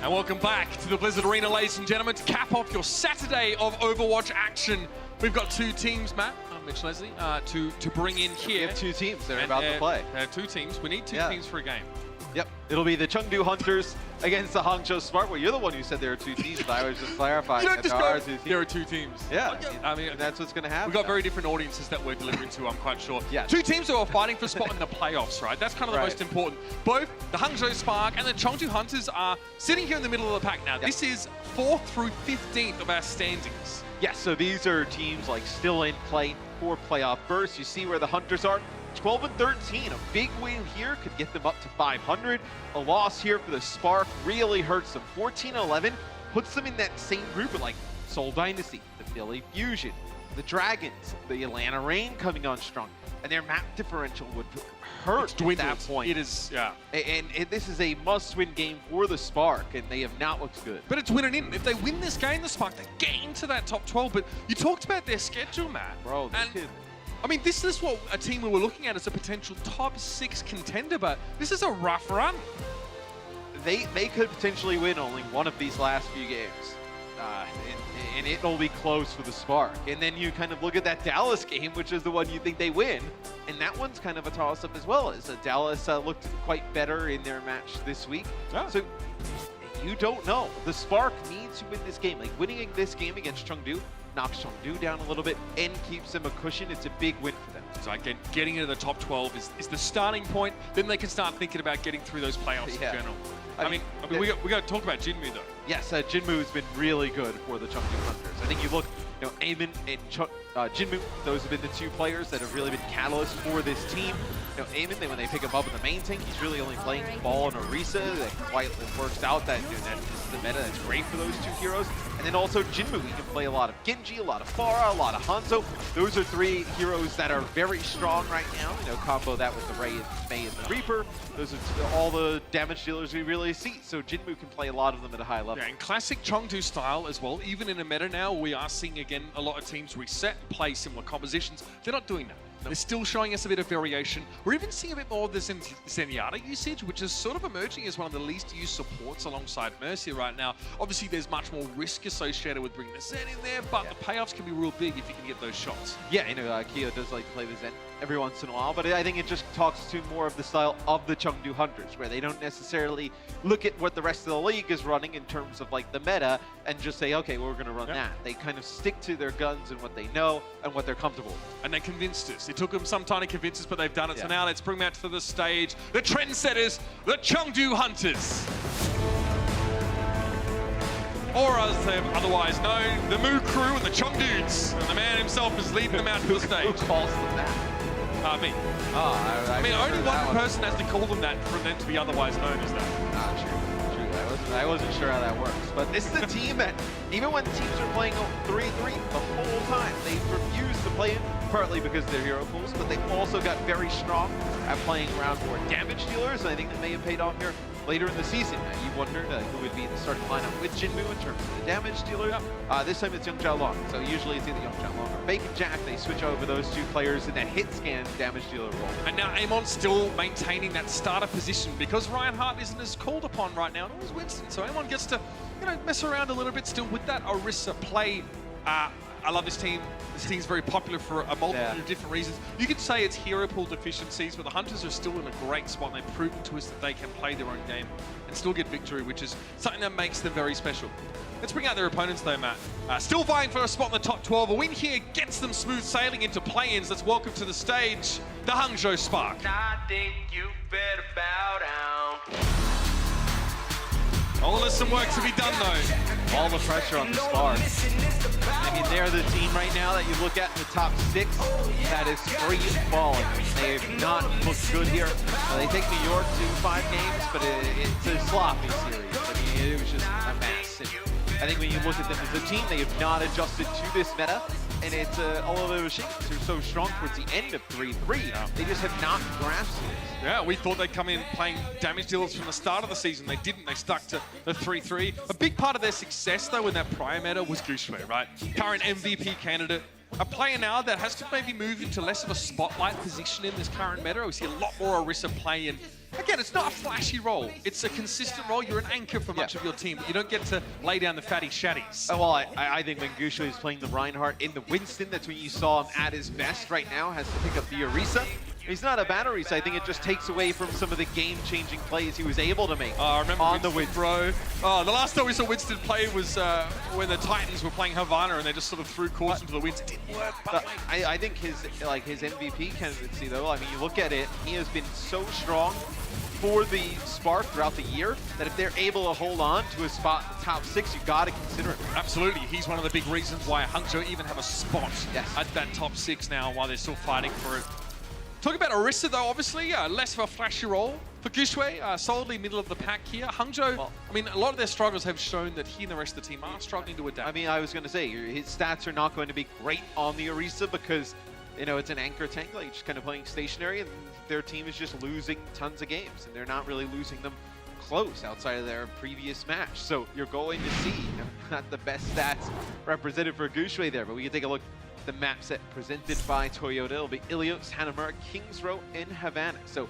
And welcome back to the Blizzard Arena, ladies and gentlemen, to cap off your Saturday of Overwatch action. We've got two teams, Matt, Mitch Leslie, to bring in here. We have two teams that are about to play. There are two teams. We need two teams for a game. Yep, it'll be the Chengdu Hunters against the Hangzhou Smart. Well, you're the one who said there are two teams, but I was just clarifying that there are two teams. There are two teams. Yeah, I mean, that's what's going to happen. We've got very different audiences that we're delivering to, I'm quite sure. Yeah. Two teams who are fighting for a spot in the playoffs, right? That's kind of the most important. Both the Hangzhou Spark and the Chengdu Hunters are sitting here in the middle of the pack now. Yep. This is 4th through 15th of our standings. Yeah, so these are teams like still in play for playoff bursts. You see where the Hunters are. 12 and 13, a big win here could get them up to 500. A loss here for the Spark really hurts them. 14-11 puts them in that same group of like Seoul Dynasty, the Philly Fusion, the Dragons, the Atlanta Reign coming on strong, and their map differential would hurt at that point. It is, yeah. And this is a must-win game for the Spark, and they have not looked good. But it's winning in. If they win this game, the Spark, they get into that top 12. But you talked about their schedule, Matt. Bro, I mean, this is what a team we were looking at as a potential top 6 contender, but this is a rough run. They could potentially win only one of these last few games. And it'll be close for the Spark. And then you kind of look at that Dallas game, which is the one you think they win. And that one's kind of a toss-up as well. As Dallas looked quite better in their match this week. Yeah. So you don't know. The Spark needs to win this game. Like winning this game against Chengdu knocks Chengdu down a little bit and keeps them a cushion. It's a big win for them. So again, getting into the top 12 is the starting point. Then they can start thinking about getting through those playoffs in general. I mean, we got to talk about Jinmu though. Yes, Jinmu has been really good for the Chengdu Hunters. I think you look, Eamon and Jinmu, those have been the two players that have really been catalysts for this team. Eamon, when they pick him up in the main tank, he's really only playing Ball and Orisa. That quite works out. That this is the meta that's great for those two heroes. And then also Jinmu, he can play a lot of Genji, a lot of Pharah, a lot of Hanzo. Those are three heroes that are very strong right now. Combo that with the Ray and Mei and the Reaper. Those are all the damage dealers we really see. So Jinmu can play a lot of them at a high level. Yeah, and classic Chengdu style as well. Even in a meta now, we are seeing again a lot of teams reset and play similar compositions. They're not doing that. They're still showing us a bit of variation. We're even seeing a bit more of the Zenyatta usage, which is sort of emerging as one of the least used supports alongside Mercy right now. Obviously, there's much more risk associated with bringing the Zen in there, but the payoffs can be real big if you can get those shots. Yeah, Keo does like to play the Zen every once in a while, but I think it just talks to more of the style of the Chengdu Hunters, where they don't necessarily look at what the rest of the league is running in terms of like the meta and just say, okay, well, we're going to run that. They kind of stick to their guns and what they know and what they're comfortable with. And they convinced us. It took them some time to convince us, but they've done it. So now let's bring them out to the stage. The trendsetters, the Chengdu Hunters. Or as they're otherwise known, the Moo Crew and the Chengdudes. And the man himself is leading them out to the stage. Who calls them that? Me. Oh, I mean, only one person has to call them that for them to be otherwise known as that. True. I wasn't sure how that works. But this is a team that, even when teams are playing 3-3 the whole time, they refuse to play it, partly because they're hero pools, but they've also got very strong at playing around more damage dealers, and I think that may have paid off here later in the season. You wondered who would be in the starting lineup with Jinmu in terms of the damage dealer. This time it's Young Xiaolong, so usually it's either Young Xiaolong or Bacon Jack. They switch over those two players in that hit scan damage dealer role. And now Amon's still maintaining that starter position because Reinhardt isn't as called upon right now, nor is Winston. So Amon gets to mess around a little bit still with that Orisa play. I love this team. This team's very popular for a multitude of different reasons. You could say it's hero pool deficiencies, but the Hunters are still in a great spot. They've proven to us that they can play their own game and still get victory, which is something that makes them very special. Let's bring out their opponents though, Matt. Still vying for a spot in the top 12. A win here gets them smooth sailing into play-ins. Let's welcome to the stage the Hangzhou Spark. I think you better bow down. Oh, there's some work to be done though. All the pressure on the Spark. I mean, they're the team right now that you look at in the top 6 that is free falling. They have not looked good here. They take New York to 5 games, but it's a sloppy series. I mean, it was just a mess. And I think when you look at them as a team, they have not adjusted to this meta. And it's all of the machines are so strong towards the end of 3-3. They just have not grasped it. Yeah, we thought they'd come in playing damage dealers from the start of the season. They didn't. They stuck to the 3-3. A big part of their success, though, in that prior meta was Guxue, right? Current MVP candidate. a player now that has to maybe move into less of a spotlight position in this current meta. We see a lot more Orisa play, and again, it's not a flashy role. It's a consistent role. You're an anchor for much of your team, but you don't get to lay down the fatty shatties. Well, I think when Guxue is playing the Reinhardt in the Winston, that's when you saw him at his best. Right now, has to pick up the Orisa. He's not a bad Orisa. I think it just takes away from some of the game-changing plays he was able to make I remember on Winston, the Winston. bro. Oh, the last time we saw Winston play was when the Titans were playing Havana, and they just sort of threw cores into the winds. It didn't work, but I think his MVP candidacy, though, I mean, you look at it, he has been so strong for the Spark throughout the year that if they're able to hold on to a spot in the top 6, you got to consider it. absolutely, he's one of the big reasons why Hangzhou even have a spot Yes. at that top 6 now, while they're still fighting for it. Talking about Orisa, though, obviously, less of a flashy role. For Guxue, solidly middle of the pack here. Hangzhou, Well, I mean, a lot of their struggles have shown that he and the rest of the team are struggling to adapt. I mean, I was going to say, his stats are not going to be great on the Orisa because, you know, it's an anchor tank, like just kind of playing stationary, and their team is just losing tons of games, and they're not really losing them close outside of their previous match. So you're going to see not the best stats represented for Guxue there, but we can take a look at the map set presented by Toyota. It'll be Ilios, Hanamura, Kings Row, and Havana. So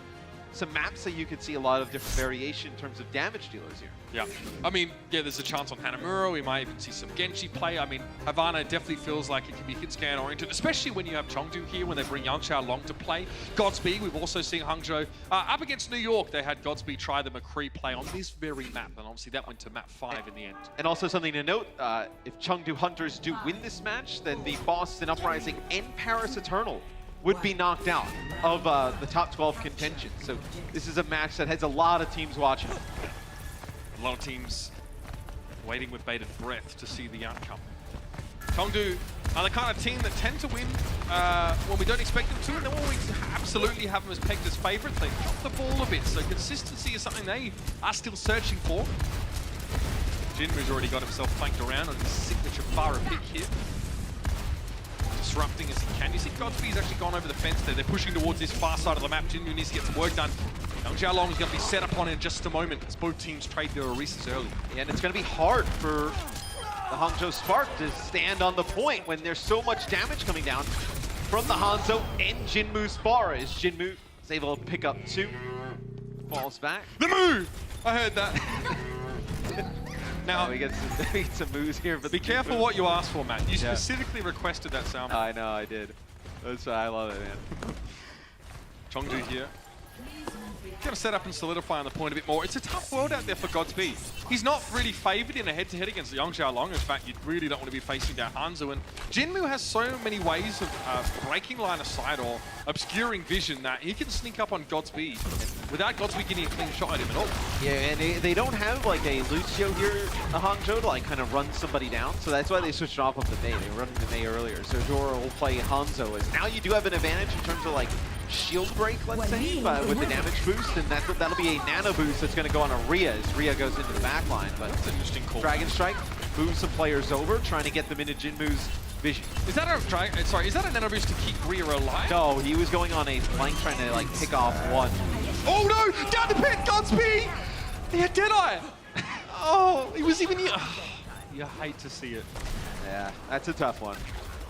some maps that you could see a lot of different variation in terms of damage dealers here. Yeah, I mean, yeah, there's a chance on Hanamura. We might even see some Genji play. I mean, Havana definitely feels like it can be hit scan oriented, especially when you have Chengdu here, when they bring Yang Long to play. Godspeed, we've also seen Hangzhou up against New York. They had Godspeed try the McCree play on this very map, and obviously that went to map 5 in the end. And also something to note, if Chengdu Hunters do win this match, then the Boston Uprising and Paris Eternal would be knocked out of the top 12 contention. So this is a match that has a lot of teams watching. A lot of teams waiting with bated breath to see the outcome. Chengdu are the kind of team that tend to win when we don't expect them to, and then when we absolutely have them as pegged as favourites, they drop the ball a bit. So consistency is something they are still searching for. Jinmu's already got himself flanked around on his signature Farah pick here. Disrupting as he can. You see Godspeed's actually gone over the fence there. They're pushing towards this far side of the map. Jinmu needs to get some work done. Yang Long is going to be set up on in just a moment as both teams trade their Orisas early. Yeah, and it's going to be hard for the Hangzhou Spark to stand on the point when there's so much damage coming down from the Hanzhou and Jinmu's bar, as Jinmu is able to pick up 2, falls back. The move! I heard that. Now, we get some moves here, but be careful what you ask for, Matt. You specifically requested that sound. I know, I did. That's why I love it, man. Chengdu here. Got to set up and solidify on the point a bit more. It's a tough world out there for Godspeed. He's not really favoured in a head-to-head against Yang Long. In fact, you really don't want to be facing down Hanzhou. And Jinmu has so many ways of breaking line of sight or obscuring vision that he can sneak up on Godspeed without Godspeed getting a clean shot at him at all. Yeah, and they don't have like a Lucio here, a Hangzhou, to like kind of run somebody down. So that's why they switched off of the Mei. They were running the Mei earlier. So Dora will play Hanzhou. As now you do have an advantage in terms of like shield break, let's say, with the damage boost, and that'll be a nano boost that's going to go on a Rhea as Rhea goes into the back line. But That's an interesting call. Dragon Strike moves some players over, trying to get them into Jinmu's vision. Is that a nano boost to keep Rhea alive? No, he was going on a flank trying to like pick off one. Oh no! Down the pit, Godspeed! He had Deadeye! Oh, he was even here. You hate to see it. Yeah, that's a tough one.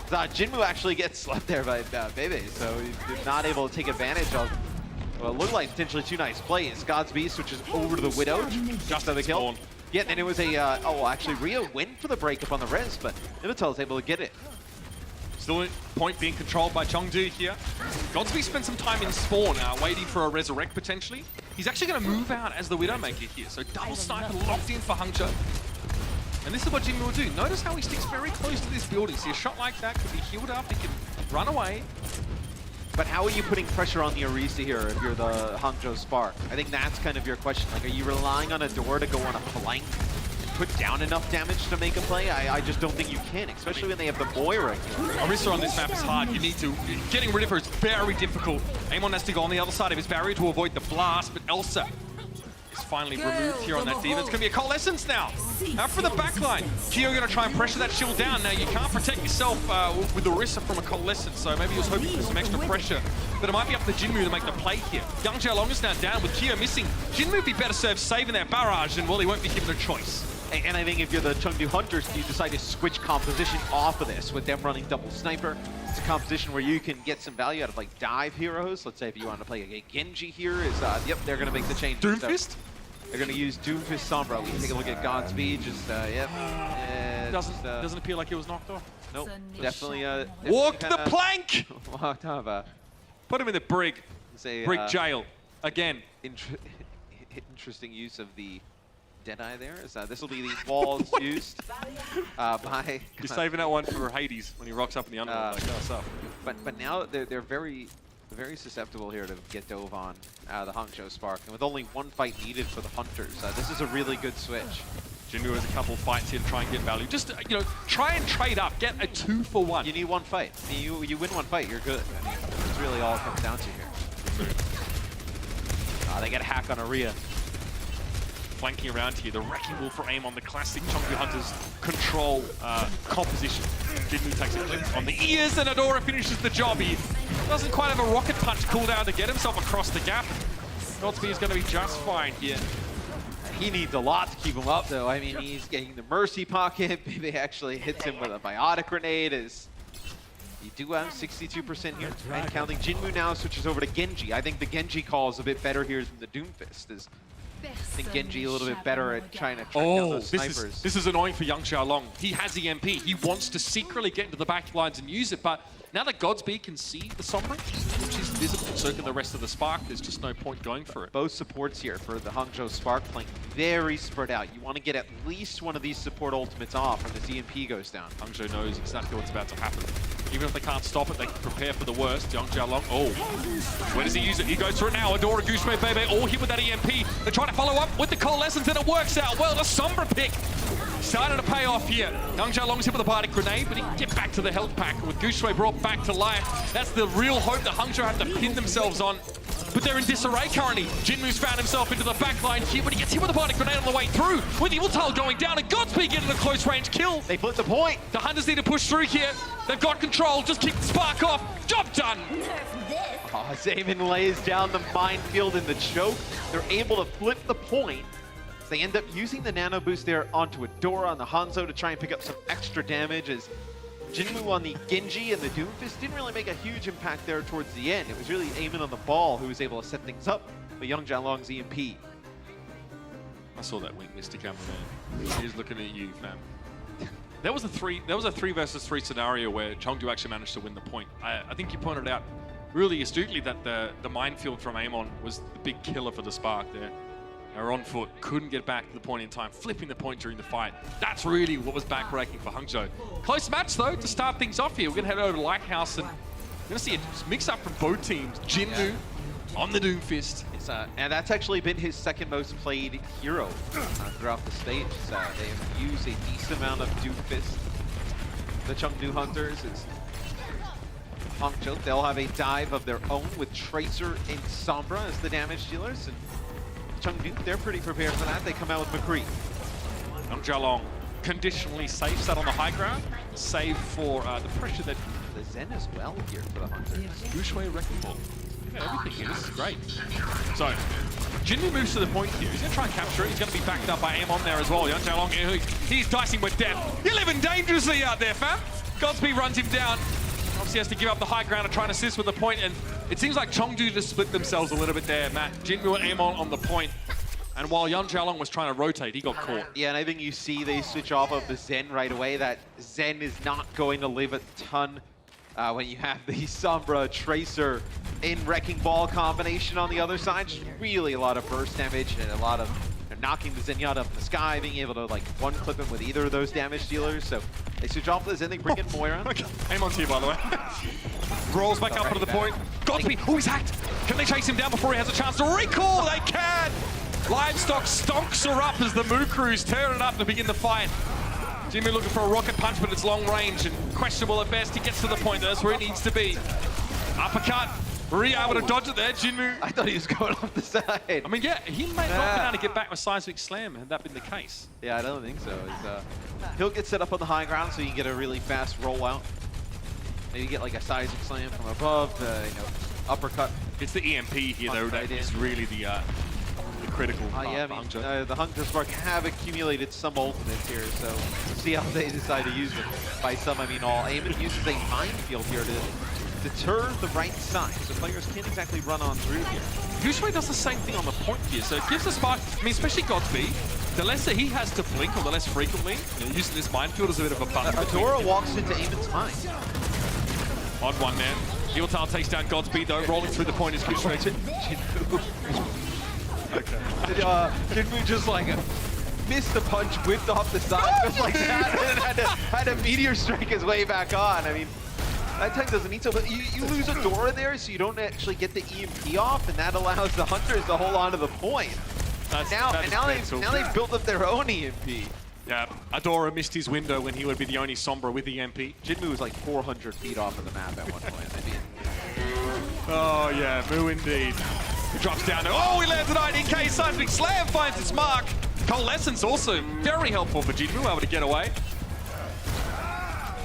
Jinmu actually gets slept there by Bebe, so he's not able to take advantage of what looked like potentially 2 nice plays. Godspeed switches over to the Widow, just on the kill. Yeah, and it was a, actually Rhea went for the breakup on the res, but Imitel is able to get it. Still point being controlled by Chengdu here. Godspeed spent some time in spawn, waiting for a resurrect potentially. He's actually going to move out as the Widowmaker here, so double sniper locked in for Hangzhou. And this is what Jinmu will do. Notice how he sticks very close to this building. See, a shot like that could be healed up, he can run away. But how are you putting pressure on the Orisa here if you're the Hangzhou Spark? I think that's kind of your question. Like, are you relying on a door to go on a flank and put down enough damage to make a play? I just don't think you can, especially when they have the Moira here. Orisa on this map is hard. You need to... Getting rid of her is very difficult. Amon has to go on the other side of his barrier to avoid the blast, but Elsa is finally removed here on that Diva. It's going to be a Coalescence now. Out for the backline. Kyo going to try and pressure that shield down. Now, you can't protect yourself with Orisa from a Coalescence, so maybe he was hoping for some extra pressure. But it might be up to Jinmu to make the play here. Yang Long is now down with Kyo missing. Jinmu would be better served saving that barrage, and well, he won't be given a choice. And I think if you're the Chengdu Hunters, you decide to switch composition off of this with them running double sniper. It's a composition where you can get some value out of like dive heroes. Let's say if you want to play a Genji here, yep, they're going to make the change. Doomfist? So they're going to use Doomfist Sombra. We can take a look at Godspeed. Yep. Doesn't appear like it was knocked off. Nope. Definitely. Walk the plank! Walked off. Put him in the brig. Brig jail. Again. Interesting use of the Deadeye there. This will be the walls used by... You're saving that one for Hades when he rocks up in the underworld. Like, what's up? But now they're very susceptible here to get dove on the Hangzhou Spark. And with only one fight needed for the Hunters, this is a really good switch. Jinmu has a couple fights here to try and get value. Just, try and trade up. Get a 2-for-1. You need one fight. I mean, you win one fight, you're good. I mean, that's really all it comes down to here. They get a hack on Aria. Flanking around here, the Wrecking Ball for aim on the classic Chengdu Hunters control composition. Jinmu takes a clip on the ears and Adora finishes the job. He doesn't quite have a rocket punch cooldown to get himself across the gap. Godspeed is going to be just fine here. He needs a lot to keep him up, though. I mean, he's getting the Mercy Pocket. Maybe actually hits him with a Biotic Grenade. You do have 62% here, and counting. Jinmu now switches over to Genji. I think the Genji call is a bit better here than the Doomfist. I think Genji a little bit better at trying to track down those snipers. This is annoying for Yang Xiaolong. He has EMP. He wants to secretly get into the back lines and use it, but now that Godspeed can see the Sombra, which is visible, so can the rest of the Spark, there's just no point going for it. Both supports here for the Hangzhou Spark playing very spread out. You want to get at least one of these support ultimates off when this EMP goes down. Hangzhou knows exactly what's about to happen. Even if they can't stop it, they can prepare for the worst. Yang Xiaolong, where does he use it? He goes for it now. Adora, Guxue, Bebe, all hit with that EMP. They're trying to follow up with the Coalescence, and it works out well. The Sombra pick starting to pay off here. Yang Xiaolong's hit with a Biotic Grenade, but he can get back to the health pack. With Guxue brought back to life, that's the real hope that Hangzhou have to pin themselves on. But they're in disarray currently. Jinmu's found himself into the back line here, but he gets hit with a Biotic Grenade on the way through. With the Ultal going down, and Godspeed getting a close range kill. They flip the point. The Hunters need to push through here. They've got control. Just keep the Spark off. Job done. Zaven lays down the minefield in the choke. They're able to flip the point. They end up using the nano boost there onto Adora on the Hanzo to try and pick up some extra damage as Jinmu on the Genji and the Doomfist didn't really make a huge impact there towards the end. It was really Eamon on the ball who was able to set things up with Yang Xiaolong's EMP. I saw that wink, Mr. Cameraman. He's looking at you, fam. That was a 3 versus 3 scenario where Chengdu actually managed to win the point. I think you pointed out really astutely that the minefield from Amon was the big killer for the Spark there. They were on foot, couldn't get back to the point in time, flipping the point during the fight. That's really what was backbreaking for Hangzhou. Close match though to start things off here. We're gonna head over to Lighthouse and we're gonna see a mix up from both teams. Jinmu on the Doomfist. And that's actually been his second most played hero throughout the stage. They use a decent amount of Doomfist. The Chengdu Hunters is Hangzhou. They'll have a dive of their own with Tracer and Sombra as the damage dealers. And Chengdu, they're pretty prepared for that. They come out with McCree. Yang Xiaolong conditionally safe, sat on the high ground, save for the pressure that... The Zen as well here for the Hunters. Guxue Wrecking Ball. Everything here, this is great. So, Jinmu moves to the point here. He's going to try and capture it. He's going to be backed up by Amon there as well. Yang Xiaolong, he's dicing with death. You're living dangerously out there, fam. Godspeed runs him down. Obviously has to give up the high ground and try and assist with the point, and it seems like Chengdu just split themselves a little bit there, Matt. Jinmu and Amon on the point. And while Yang Xiaolong was trying to rotate, he got caught. Yeah, and I think you see they switch off of the Zen right away. That Zen is not going to live a ton when you have the Sombra Tracer in Wrecking Ball combination on the other side. Just really a lot of burst damage and a lot of knocking the Zenyatta up in the sky, being able to like one-clip him with either of those damage dealers. So they switch off the Zen, they bring in Moira. Okay. Amon's here, by the way. Rolls back up onto the point. Godspeed, he's hacked. Can they chase him down before he has a chance to recall? They can! Livestock stonks her up as the Moo Crews tear it up to begin the fight. Jinmu looking for a rocket punch, but it's long range and questionable at best. He gets to the point, that's where it needs to be. Uppercut. Maria able to dodge it there, Jinmu. I thought he was going off the side. I mean, yeah, he may not be able to get back with Seismic Slam, had that been the case. Yeah, I don't think so. He'll get set up on the high ground so you can get a really fast rollout. Maybe get like a Seismic Slam from above, uppercut. It's the EMP here, though, that is really the critical. Yeah, I mean, the Hangzhou Spark have accumulated some ultimates here, so we'll see how they decide to use them. By some, I mean all. Eamon uses a minefield here to deter the right side, so players can't exactly run on through here. Guxue does the same thing on the point here, so it gives the Spark, I mean, especially Godspeed, the less that he has to blink, or the less frequently, using this minefield as a bit of a button. Adora walks into Eamon's mind. On one man. Yultal takes down Godspeed though, rolling through the point is Guxue. Okay. Chengdu just like missed the punch, whipped off the side just like that, and had to meteor strike his way back on. I mean, that tank doesn't need so, but you lose Adora there, so you don't actually get the EMP off, and that allows the Hunters to hold on to the point. Now they've built up their own EMP. Yeah, Adora missed his window when he would be the only Sombra with the EMP. Jinmu was like 400 feet off of the map at one point. I mean, oh yeah, Moo indeed. He drops down. Oh, he lands an IDK. Seismic Slam finds its mark. Coalescence also very helpful for Jinmu, able to get away.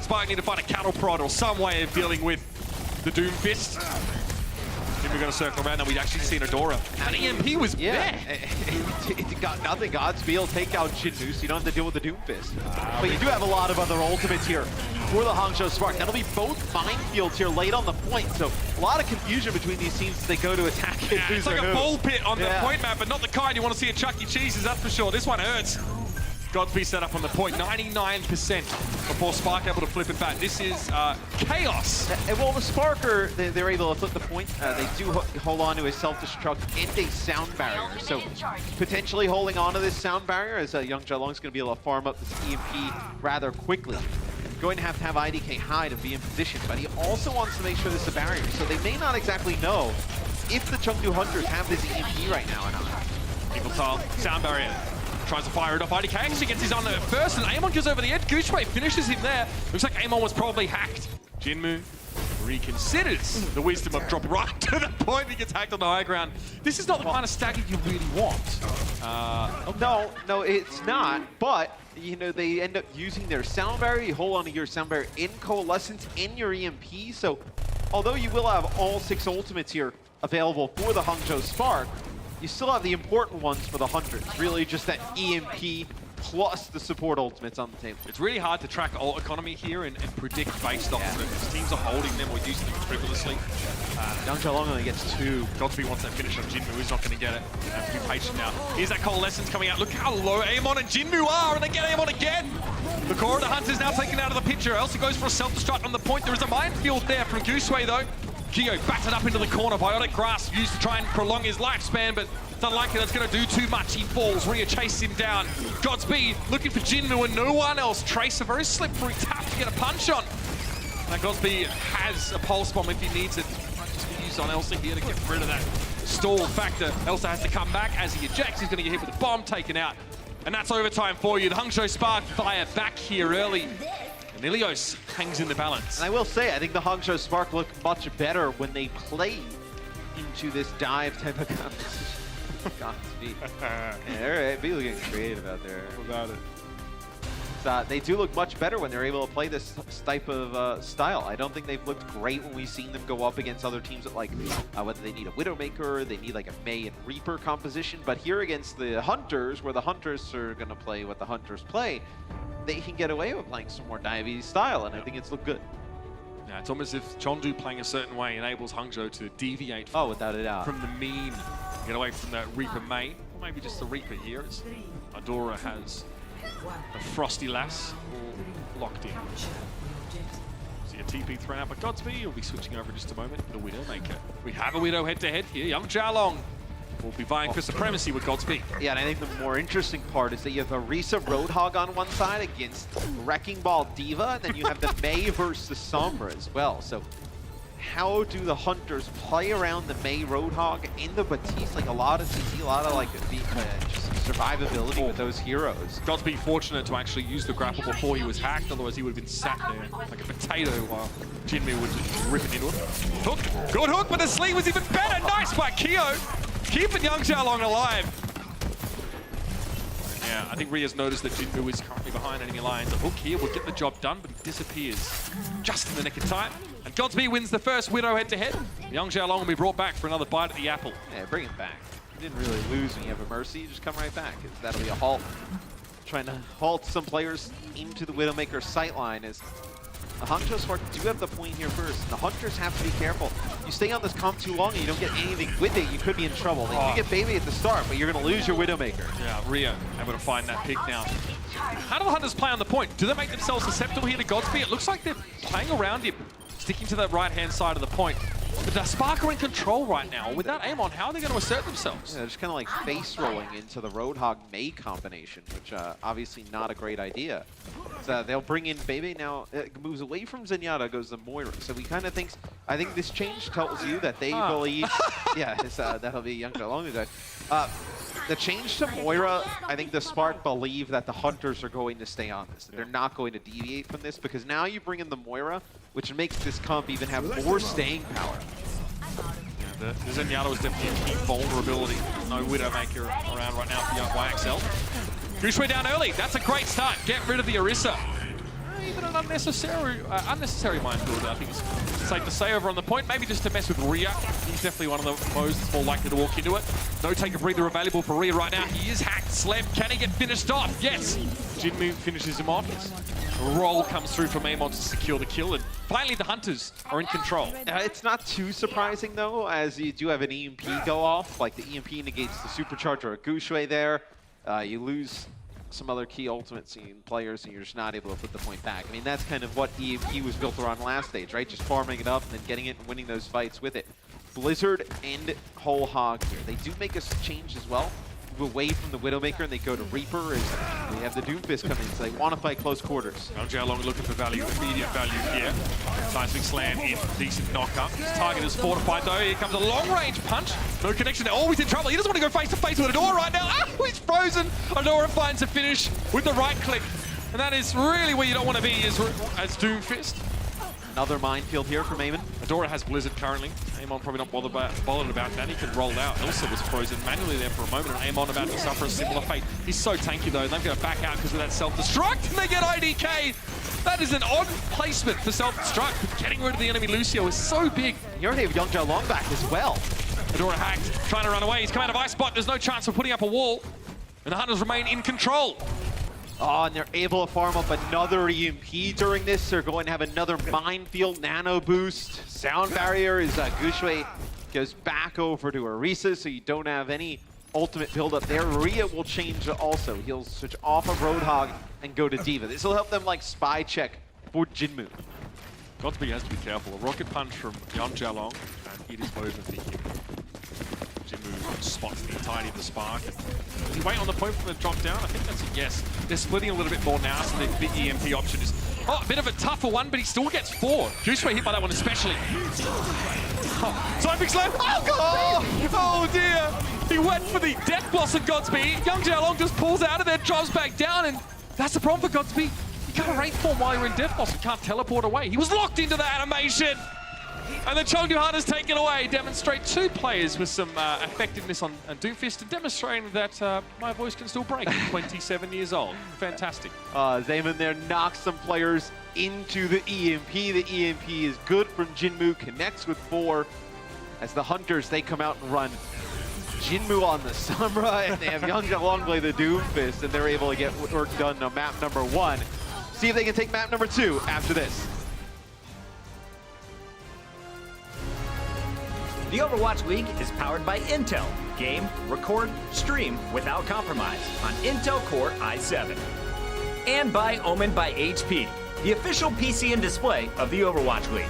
Spike need to find a cattle prod or some way of dealing with the Doom Fist. We're going to circle around, and we'd actually seen Adora. And EMP was there. It got nothing. Godspeed will take out Chengdu, so you don't have to deal with the Doom Fist. But you do have a lot of other ultimates here for the Hangzhou Spark. That'll be both minefields here late on the point, so a lot of confusion between these teams as they go to attack it. Yeah, it's like a ball pit on the point map, but not the kind you want to see at Chuck E. Cheese's, that's for sure. This one hurts. Godspeed set up on the point, 99% before Spark able to flip it back. This is chaos. Well, the Sparker, they're able to flip the point. They do hold on to a self-destruct and a sound barrier. So potentially holding on to this sound barrier as Young Jalong's going to be able to farm up this EMP rather quickly. Going to have IDK high to be in position, but he also wants to make sure there's a barrier. So they may not exactly know if the Chengdu Hunters have this EMP right now or not. Eagle Tile, sound barrier. Tries to fire it off. IDK actually gets his on there first, and Amon goes over the edge. Guxue finishes him there. Looks like Amon was probably hacked. Jinmu reconsiders the wisdom of dropping right to the point. He gets hacked on the high ground. This is not the kind of stagger you really want. No, it's not. But, you know, they end up using their sound barrier. You hold on to your sound barrier in Coalescence, in your EMP. So, although you will have all 6 ultimates here available for the Hangzhou Spark, you still have the important ones for the Hunters. Really just that EMP plus the support ultimates on the table. It's really hard to track ult economy here and predict based off of it. Because teams are holding them or using them frivolously. Young Jalong only gets 2. Godspeed wants that finish on Jinmu. He's not going to get it. You have to be patient now. Here's that Coalescence coming out. Look how low Amon and Jinmu are, and they get Amon again. The core of the Hunters now taken out of the picture. Elsa goes for a self-destruct on the point. There is a minefield there from Guxue, though. Kyo batted up into the corner. Biotic Grasp used to try and prolong his lifespan, but it's unlikely that's going to do too much. He falls. Rhea chases him down. Godspeed looking for Jinmu and no one else. Trace a very slippery tap to get a punch on. Now Godspeed has a pulse bomb if he needs it. Might just be used on Elsa here to get rid of that stall factor. Elsa has to come back as he ejects. He's going to get hit with a bomb taken out. And that's overtime for you. The Hangzhou Spark fire back here early. And Ilios hangs in the balance. And I will say, I think the Hangzhou Spark look much better when they play into this dive type of competition. Godspeed. Yeah, they're really getting creative out there. Without it. They do look much better when they're able to play this type of style. I don't think they've looked great when we've seen them go up against other teams that, like, whether they need a Widowmaker, they need like a Mei and Reaper composition. But here against the Hunters, where the Hunters are going to play what the Hunters play, they can get away with playing some more dive style, and I think it's looked good. Yeah, it's almost as if Chengdu playing a certain way enables Hangzhou to deviate without a doubt, from the mean, get away from that Reaper Mei, or maybe just the Reaper here. As Adora has a Frosty Lass all locked in. See a TP thrown out by Godspeed. We'll be switching over in just a moment to the Widowmaker. We have a Widow head-to-head here. Young Jalong will be vying for supremacy with Godspeed. Yeah, and I think the more interesting part is that you have a Risa Roadhog on one side against Wrecking Ball Diva, and then you have the Mei versus the Sombra as well. So how do the Hunters play around the Mei Roadhog in the Batiste? Like a lot of CC, a lot of like just survivability with those heroes. Godspeed fortunate to actually use the grapple before he was hacked, otherwise he would have been sat there like a potato while Jinmu was just ripping into him. Hook, good hook, but the sleeve was even better. Nice by Kyo. Keeping Young Xiaolong alive. Yeah, I think Rhea's noticed that Jinmu is currently behind enemy lines. A hook here will get the job done, but he disappears just in the nick of time. And Godspeed wins the first Widow head-to-head. Young Xiaolong will be brought back for another bite at the apple. Yeah, bring him back. didn't really lose when you have a Mercy. You just come right back. That'll be a halt. Trying to halt some players into the Widowmaker sightline as the Hangzhou Spark do have the point here first. The Hunters have to be careful. You stay on this comp too long and you don't get anything with it, you could be in trouble. Like, you get Baby at the start, but you're going to lose your Widowmaker. Yeah, Rio able to find that pick now. How do the Hunters play on the point? Do they make themselves susceptible here to Godspeed? It looks like they're playing around him, sticking to that right-hand side of the point. But the Spark are in control right now. With that aim on, how are they going to assert themselves? Yeah, they're just kind of like face rolling into the Roadhog May combination, which obviously not a great idea. So they'll bring in Bebe now. It moves away from Zenyatta, goes to Moira. So we kind of think, I think this change tells you that they believe, yeah, that'll be Young Jalong today. The change to Moira, I think the Spark believe that the Hunters are going to stay on this. They're not going to deviate from this because now you bring in the Moira, which makes this comp even have more staying power. Yeah, the Zenyatta was definitely a key vulnerability. No Widowmaker around right now for young YXL. Guxue down early. That's a great start. Get rid of the Orisa. Even an unnecessary minefield, I think it's safe to say, over on the point. Maybe just to mess with Rhea. He's definitely one of the most more likely to walk into it. No take a breather available for Rhea right now. He is hacked. Sleb, can he get finished off? Yes. Jinmu finishes him off. A roll comes through from Amon to secure the kill, and finally the Hunters are in control. It's not too surprising though, as you do have an EMP go off. Like the EMP negates the supercharger of Guxue there. You lose some other key ultimates in players and you're just not able to put the point back. I mean, that's kind of what EMP was built around last stage, right? Just farming it up and then getting it and winning those fights with it. Blizzard and Whole Hog here. They do make a change as well. Move away from the Widowmaker and they go to Reaper as they have the Doomfist coming, so they want to fight close quarters. Jalong looking for value, immediate value here. Seismic Slam in, decent knock-up. His target is fortified though. Here comes a long-range punch. No connection there. Oh, he's in trouble. He doesn't want to go face-to-face with Adora right now. Ah, he's frozen. Adora finds a finish with the right click. And that is really where you don't want to be as Doomfist. Another minefield here from Amon. Adora has Blizzard currently. Amon probably not bothered about that. He can roll out. Elsa was frozen manually there for a moment, and Amon about to suffer a similar fate. He's so tanky though, and they're going to back out because of that self-destruct, and they get IDK. That is an odd placement for self-destruct, but getting rid of the enemy Lucio is so big. You already have Young Jalong back as well. Adora hacked, trying to run away. He's come out of Ice Spot. There's no chance of putting up a wall, and the Hunters remain in control. Oh, and they're able to farm up another EMP during this. They're going to have another minefield nano boost. Sound barrier is Guxue goes back over to Orisa, so you don't have any ultimate build up there. Rhea will change also. He'll switch off of Roadhog and go to D.Va. This will help them like spy check for Jinmu. Godspeed has to be careful. A rocket punch from Young Jalong, and it is overthinking. Jinmu spots the entirety of the Spark. Does he wait on the point for the drop down? I think that's a yes. They're splitting a little bit more now, so the EMP option is a bit of a tougher one, but he still gets 4. Guxue hit by that one especially. Seismic Slam! Oh dear! He went for the Death Blossom Godspeed. Young Jalong just pulls out of there, drops back down, and that's the problem for Godspeed. You can't rate form while you're in Death Blossom, can't teleport away. He was locked into the animation! And the Chengdu Hunters taken away, demonstrate 2 players with some effectiveness on Doomfist, and demonstrating that my voice can still break at 27 years old. Fantastic. Zaman there knocks some players into the EMP. The EMP is good from Jinmu, connects with 4. As the Hunters, they come out and run Jinmu on the Sombra, and they have Young Jalong play the Doomfist, and they're able to get work done on map number 1. See if they can take map number 2 after this. The Overwatch League is powered by Intel. Game, record, stream without compromise on Intel Core i7. And by Omen by HP, the official PC and display of the Overwatch League.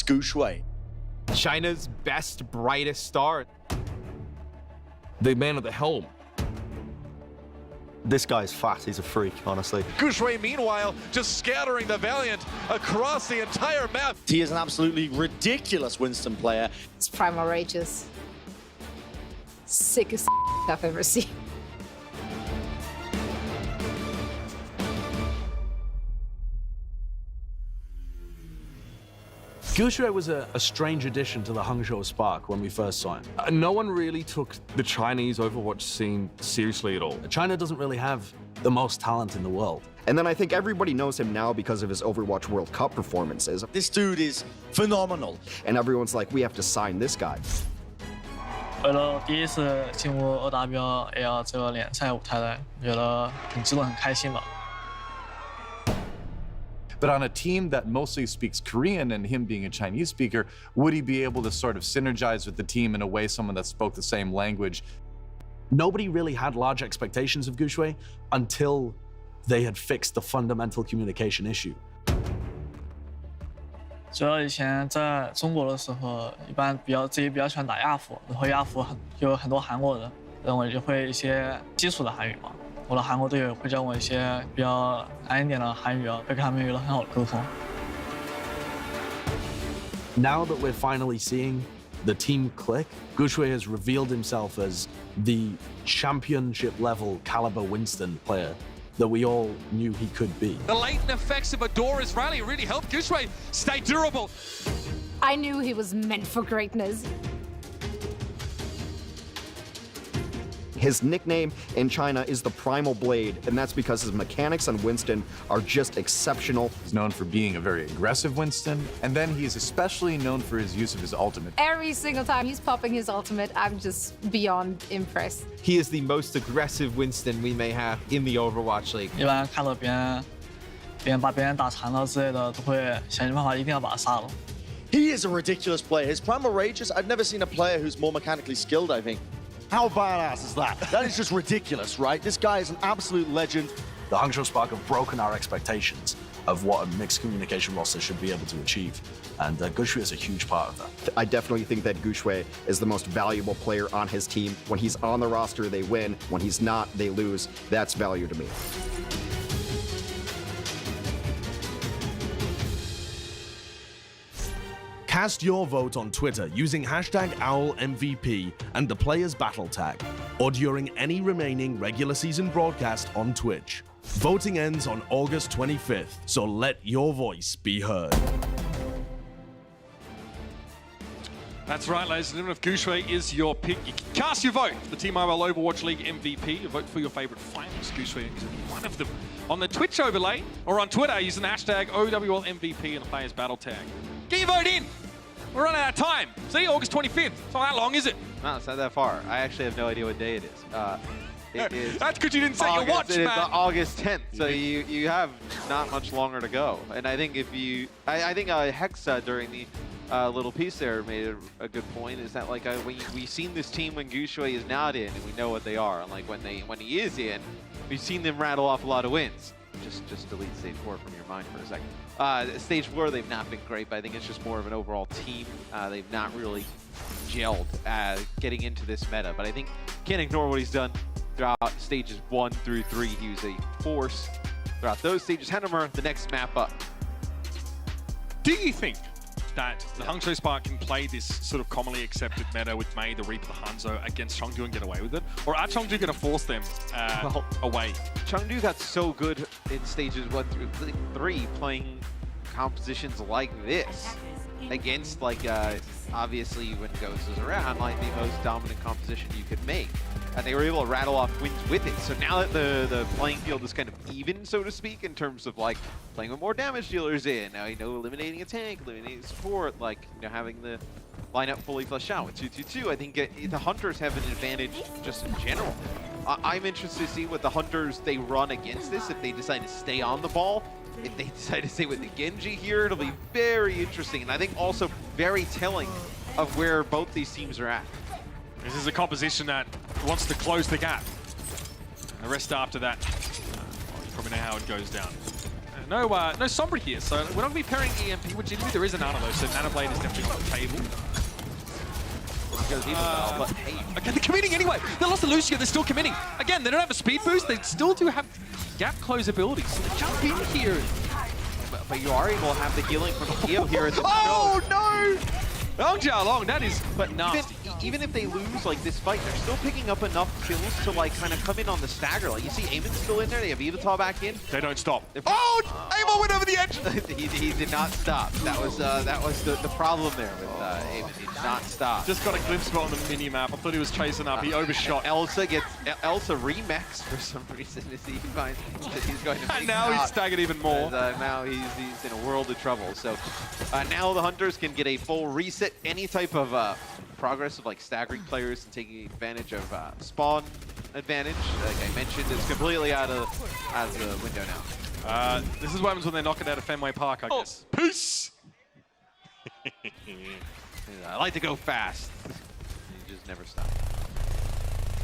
Guxue. China's best, brightest star. The man at the helm. This guy's fat, he's a freak, honestly. Guxue, meanwhile, just scattering the Valiant across the entire map. He is an absolutely ridiculous Winston player. It's Primal Rage's sickest I've ever seen. Guxue was a strange addition to the Hangzhou Spark when we first saw him. No one really took the Chinese Overwatch scene seriously at all. China doesn't really have the most talent in the world. And then I think everybody knows him now because of his Overwatch World Cup performances. This dude is phenomenal. And everyone's like, we have to sign this guy. 为了第一次进入 OWL 这个联赛舞台的，觉得很激动、很开心吧。 But on a team that mostly speaks Korean and him being a Chinese speaker, would he be able to sort of synergize with the team in a way someone that spoke the same language? Nobody really had large expectations of Guxue until they had fixed the fundamental communication issue. 主要以前在中国的时候，一般自己比较喜欢打亚服，然后亚服有很多韩国人，然后我就会一些基础的韩语嘛。 我的韩国队友会教我一些比较难一点的韩语啊，会跟他们有了很好的沟通。Now that we're finally seeing the team click, Guxue has revealed himself as the championship-level caliber Winston player that we all knew he could be. The latent effects of Adora's rally really helped Guxue stay durable. I knew he was meant for greatness. His nickname in China is the Primal Blade, and that's because his mechanics on Winston are just exceptional. He's known for being a very aggressive Winston, and then he's especially known for his use of his ultimate. Every single time he's popping his ultimate, I'm just beyond impressed. He is the most aggressive Winston we may have in the Overwatch League. 一般看到别人把别人打残了之类的，都会想尽办法一定要把他杀了。 He is a ridiculous player. His Primal Rages, I've never seen a player who's more mechanically skilled, I think. How badass is that? That is just ridiculous, right? This guy is an absolute legend. The Hangzhou Spark have broken our expectations of what a mixed communication roster should be able to achieve. And Guxue is a huge part of that. I definitely think that Guxue is the most valuable player on his team. When he's on the roster, they win. When he's not, they lose. That's value to me. Cast your vote on Twitter using hashtag OwlMVP and the player's battle tag, or during any remaining regular season broadcast on Twitch. Voting ends on August 25th, so let your voice be heard. That's right, ladies and gentlemen. If Guxue is your pick, you can cast your vote for the T-Mobile Overwatch League MVP. You vote for your favorite finals. Guxue is one of them. On the Twitch overlay or on Twitter using the hashtag OWLMVP and the player's battle tag. Get your vote in! We're running out of time. See, August 25th. It's not that long, is it? No, it's not that far. I actually have no idea what day it is. It is. That's because you didn't set your watch, It is man. August 10th, so you have not much longer to go. And I think if you, I think Hexa during the little piece there made a good point. Is that like we've seen this team when Guxue is not in, and we know what they are. And like when he is in, we've seen them rattle off a lot of wins. Just delete stage 4 from your mind for a second. Stage 4, they've not been great, but I think it's just more of an overall team. They've not really gelled getting into this meta, but I think can't ignore what he's done throughout stages 1 through 3. He was a force throughout those stages. Hanamura, the next map up. Do you think that the Hangzhou Spark can play this sort of commonly accepted meta with Mei, the Reaper, the Hanzhou against Chengdu and get away with it? Or are Chengdu going to force them away? Chengdu got so good in stages 1 through 3 playing compositions like this against, like, obviously when Ghost is around, like the most dominant composition you could make. And they were able to rattle off wins with it. So now that the playing field is kind of even, so to speak, in terms of like playing with more damage dealers in, now, eliminating a tank, eliminating support, like, having the lineup fully fleshed out with 2-2-2, I think the Hunters have an advantage just in general. I'm interested to see what the Hunters they run against this, if they decide to stay on the ball. If they decide to stay with the Genji here, it'll be very interesting. And I think also very telling of where both these teams are at. This is a composition that wants to close the gap. The rest after that, you probably know how it goes down. No Sombra here, so we're not going to be pairing EMP with Chengdu. There is an Nano though, so Nano Blade is definitely on the table. Goes even well, but hey. Okay, they're committing anyway. They lost to Lucio, they're still committing. Again, they don't have a speed boost, they still do have gap close abilities. So they jump in here. But you are able to have the healing from the heal here at the Oh no! Hangzhou Long, that is but nasty. Even if they lose like this fight, they're still picking up enough kills to like kind of come in on the stagger. Like you see Eamon's still in there, they have Evital back in. They don't stop. Oh! Eamon went over the edge! he did not stop. That was the problem there with Eamon. He did not stop. Just got a glimpse of it on the mini-map. I thought he was chasing up, he overshot. Elsa remixed for some reason as he finds that he's going to make And now he's staggered even more. And, now he's in a world of trouble. So now the Hunters can get a full reset. Any type of progress of like staggering players and taking advantage of spawn advantage, like I mentioned, is completely out of the window now. This is what happens when they knock it out of Fenway Park, I guess. Peace! I like to go fast. You just never stop.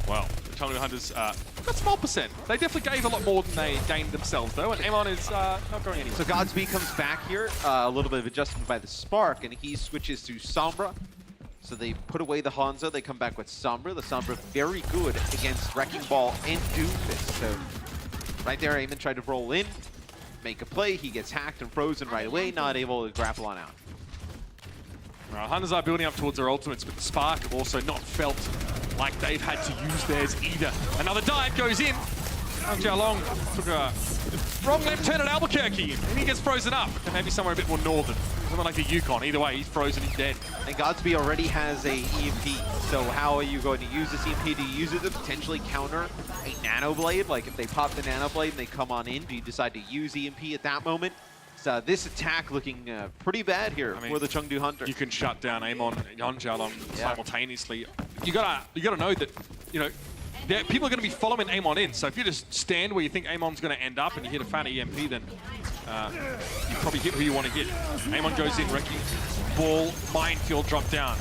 Well, the Chengdu Hunters got small percent. They definitely gave a lot more than they gained themselves, though, and Amon is not going anywhere. So Godspeed comes back here, a little bit of adjustment by the Spark, and he switches to Sombra. So they put away the Hanzo, they come back with Sombra. The Sombra very good against Wrecking Ball and Doomfist. So right there, Eamon tried to roll in, make a play. He gets hacked and frozen right away, not able to grapple on out. Hunters are building up towards their ultimates, but the Spark have also not felt like they've had to use theirs either. Another dive goes in. Hangzhou Long took a wrong left turn at Albuquerque, and he gets frozen up. And maybe somewhere a bit more northern. Something like the Yukon. Either way, he's frozen, he's dead. And Godspeed already has a EMP, so how are you going to use this EMP? Do you use it to potentially counter a Nano Blade? Like if they pop the Nano Blade and they come on in, do you decide to use EMP at that moment? So this attack looking pretty bad here for the Chengdu Hunter. You can shut down Amon and Hangzhou Long simultaneously. You gotta know that, you know, people are going to be following Amon in. So if you just stand where you think Amon's going to end up and you hit a fat EMP, then you probably hit who you want to hit. Amon goes in, Wrecking Ball, Minefield drop down.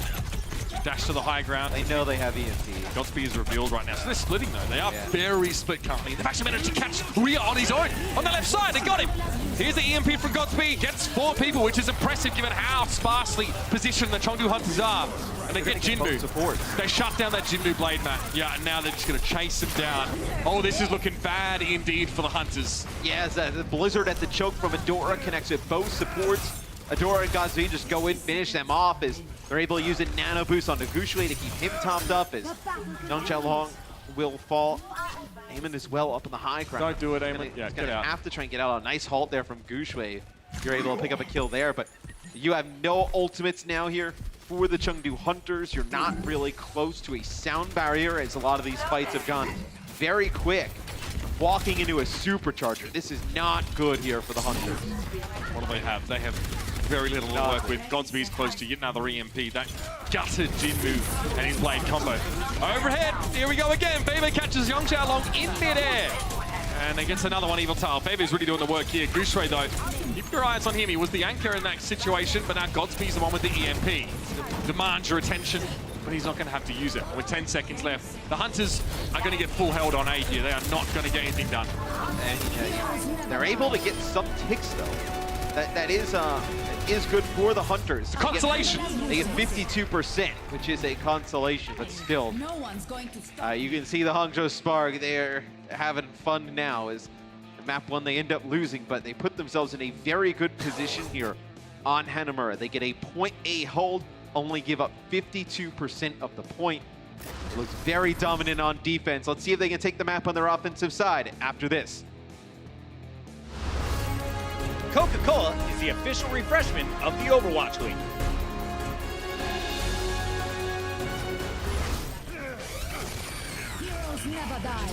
Dash to the high ground. They know they have EMP. Godspeed is revealed right now. So they're splitting though. They are very split currently. They've actually managed to catch Rhea on his own. On the left side, they got him. Here's the EMP from Godspeed. Gets 4 people, which is impressive given how sparsely positioned the Chengdu Hunters are. And they get Jindu. They shut down that Jindu blade, Matt. Yeah, and now they're just going to chase him down. Oh, this is looking bad indeed for the Hunters. Yeah, the Blizzard at the choke from Adora connects with both supports. Adora and Godspeed just go in, finish them off as they're able to use a Nano Boost onto Guxue to keep him topped up as Hangzhou Long will fall. Eamon is well up on the high ground. Don't do it, Eamon. Yeah, he's gonna have to try and get out. A nice halt there from Guxue. You're able to pick up a kill there, but you have no ultimates now here for the Chengdu Hunters. You're not really close to a sound barrier as a lot of these fights have gone very quick. Walking into a supercharger. This is not good here for the Hunters. What do they have? They have very little to work with. Godspeed's close to yet another EMP. That gutted Jinmu and his blade combo. Overhead, here we go again. Bebe catches Hangzhou Long in midair. And then gets another one, Evital. Bebe's really doing the work here. Guxue, though, keep your eyes on him. He was the anchor in that situation, but now Godspeed's the one with the EMP. Demands your attention, but he's not going to have to use it. With 10 seconds left, the Hunters are going to get full held on A here. They are not going to get anything done. And they're able to get some ticks, though. That is good for the Hunters. Consolation! They get 52%, which is a consolation, but still. You can see the Hangzhou Spark, they're having fun now as map 1 they end up losing, but they put themselves in a very good position here on Hanamura. They get a point A hold, only give up 52% of the point. It looks very dominant on defense. Let's see if they can take the map on their offensive side after this. Coca-Cola is the official refreshment of the Overwatch League. Heroes never die.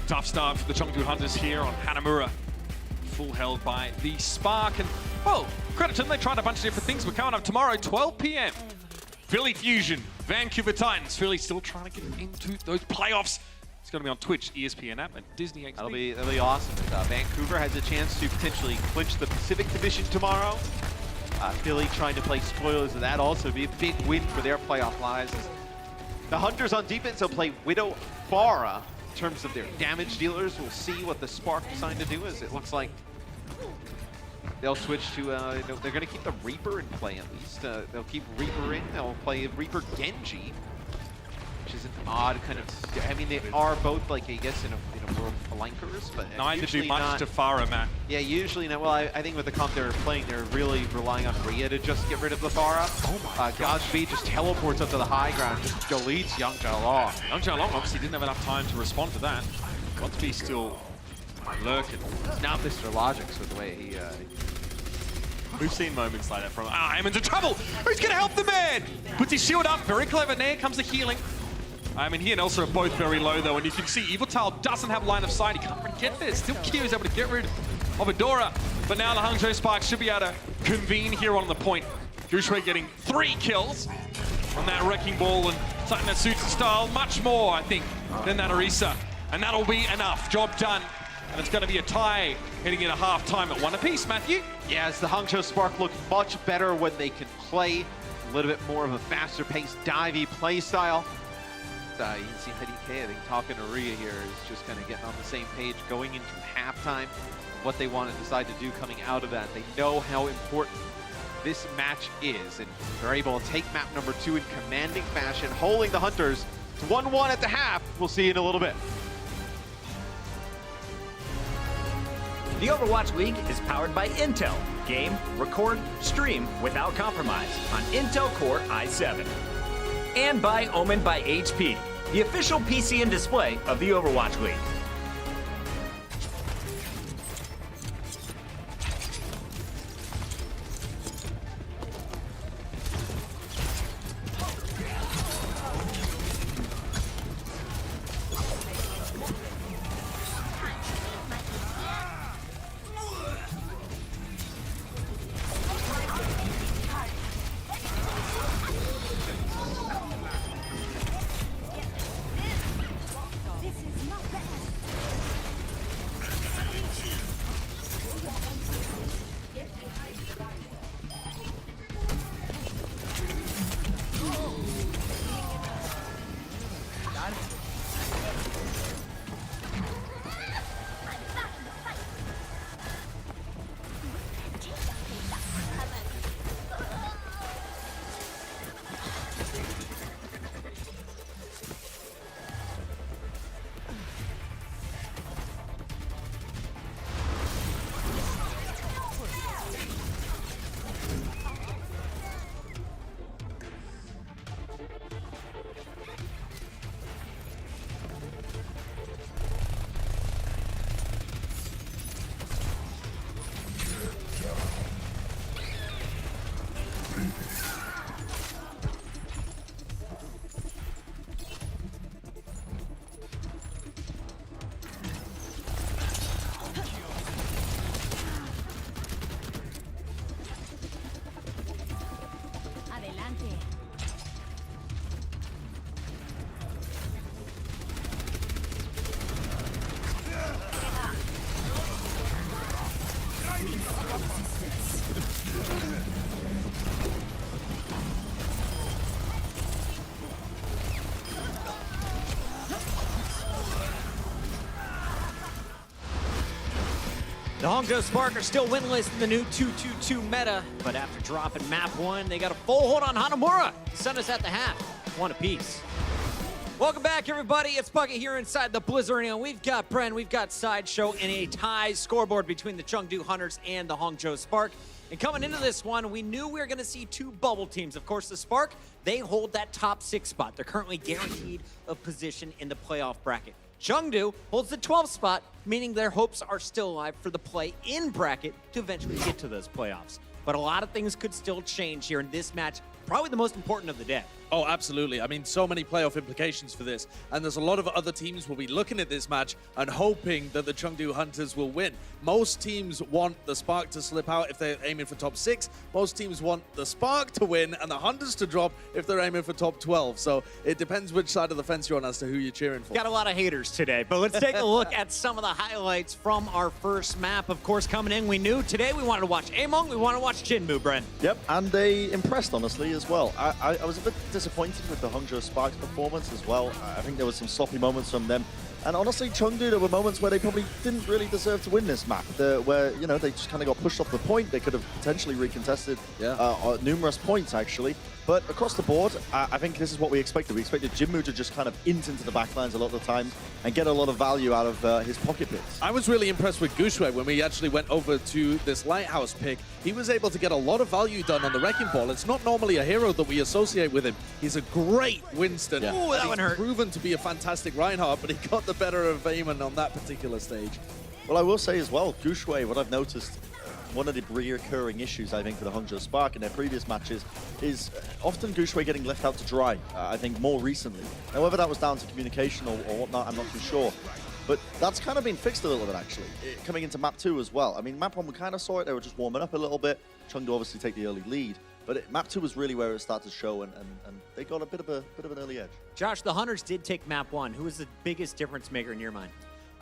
Tough start for the Chengdu Hunters here on Hanamura. Full held by the Spark. And, well, credit to them, they tried a bunch of different things. We're coming up tomorrow, 12 p.m. Philly Fusion, Vancouver Titans. Philly still trying to get into those playoffs. It's going to be on Twitch, ESPN app, and Disney XD. That'll be awesome. Vancouver has a chance to potentially clinch the Pacific Division tomorrow. Philly trying to play spoilers of that also be a big win for their playoff lives. The Hunters on defense will play Widow Pharah. In terms of their damage dealers, we'll see what the Spark decide to do, as it looks like they'll switch to, they're going to keep the Reaper in play at least. They'll keep Reaper in, they'll play Reaper Genji, which is an odd kind of, I mean, they are both like, I guess, in a world flankers, but neither do much to Pharah, Matt. Yeah, usually not. Well, I think with the comp they're playing, they're really relying on Rhea to just get rid of the Pharah. Oh my Godspeed just teleports up to the high ground, just deletes Young Jalong. Young Jalong obviously didn't have enough time to respond to that. Wants to be still lurking. It's not Mr. Logic, so the way he... We've seen moments like that from... Eamon's in trouble! Who's going to help the man? Puts his shield up, very clever. There comes the healing. I mean, he and Elsa are both very low, though, and you can see Evil Tile doesn't have line of sight. He can't really get there. Still Q is able to get rid of Adora. But now the Hangzhou Sparks should be able to convene here on the point. Guxue getting 3 kills on that Wrecking Ball, and something that suits his style much more, I think, than that Orisa. And that'll be enough. Job done. And it's going to be a tie heading into half-time at 1 apiece, Matthew. Yeah, as the Hangzhou Spark look much better when they can play a little bit more of a faster-paced, divey play style. You can see IDK, I think, talking to Rhea here is just kind of getting on the same page going into halftime. What they want to decide to do coming out of that. They know how important this match is, and they're able to take map number 2 in commanding fashion, holding the Hunters to 1-1 at the half. We'll see you in a little bit. The Overwatch League is powered by Intel. Game, record, stream without compromise on Intel Core i7. And by Omen by HP, the official PC and display of the Overwatch League. The Hangzhou Spark are still winless in the new 2-2-2 meta, but after dropping map 1, they got a full hold on Hanamura. Sent us at the half, 1 apiece. Welcome back, everybody. It's Bucket here inside the Blizzard Arena. We've got Bren, we've got Sideshow in a tie scoreboard between the Chengdu Hunters and the Hangzhou Spark. And coming into this one, we knew we were going to see two bubble teams. Of course, the Spark, they hold that top 6 spot. They're currently guaranteed a position in the playoff bracket. Chengdu holds the 12th spot, meaning their hopes are still alive for the play-in bracket to eventually get to those playoffs. But a lot of things could still change here in this match, probably the most important of the day. Oh, absolutely. I mean, so many playoff implications for this. And there's a lot of other teams will be looking at this match and hoping that the Chengdu Hunters will win. Most teams want the Spark to slip out if they're aiming for top 6. Most teams want the Spark to win and the Hunters to drop if they're aiming for top 12. So it depends which side of the fence you're on as to who you're cheering for. Got a lot of haters today, but let's take a look at some of the highlights from our first map. Of course, coming in, we knew today we wanted to watch Among, we wanted to watch Jinmu, Bren. Yep, and they impressed, honestly, as well. I was a bit disappointed with the Hangzhou Sparks performance as well. I think there were some sloppy moments from them. And honestly, Chengdu, there were moments where they probably didn't really deserve to win this map, where, you know, they just kind of got pushed off the point. They could have potentially recontested numerous points, actually. But across the board, I think this is what we expected. We expected Jinmu to just kind of int into the backlines a lot of the time and get a lot of value out of his pocket picks. I was really impressed with Guxue when we actually went over to this Lighthouse pick. He was able to get a lot of value done on the Wrecking Ball. It's not normally a hero that we associate with him. He's a great Winston. Yeah. Ooh, that one hurt. Proven to be a fantastic Reinhardt, but he got the better of Eamon on that particular stage. Well, I will say as well, Guxue, what I've noticed, one of the recurring issues, I think, for the Hangzhou Spark in their previous matches is often Guxue getting left out to dry, I think, more recently. Now, whether that was down to communication or whatnot, I'm not too sure. But that's kind of been fixed a little bit, actually, coming into map 2 as well. I mean, map 1, we kind of saw it. They were just warming up a little bit. Chengdu obviously take the early lead. But map 2 was really where it started to show, and they got a bit of an early edge. Josh, the Hunters did take map 1. Who was the biggest difference maker in your mind?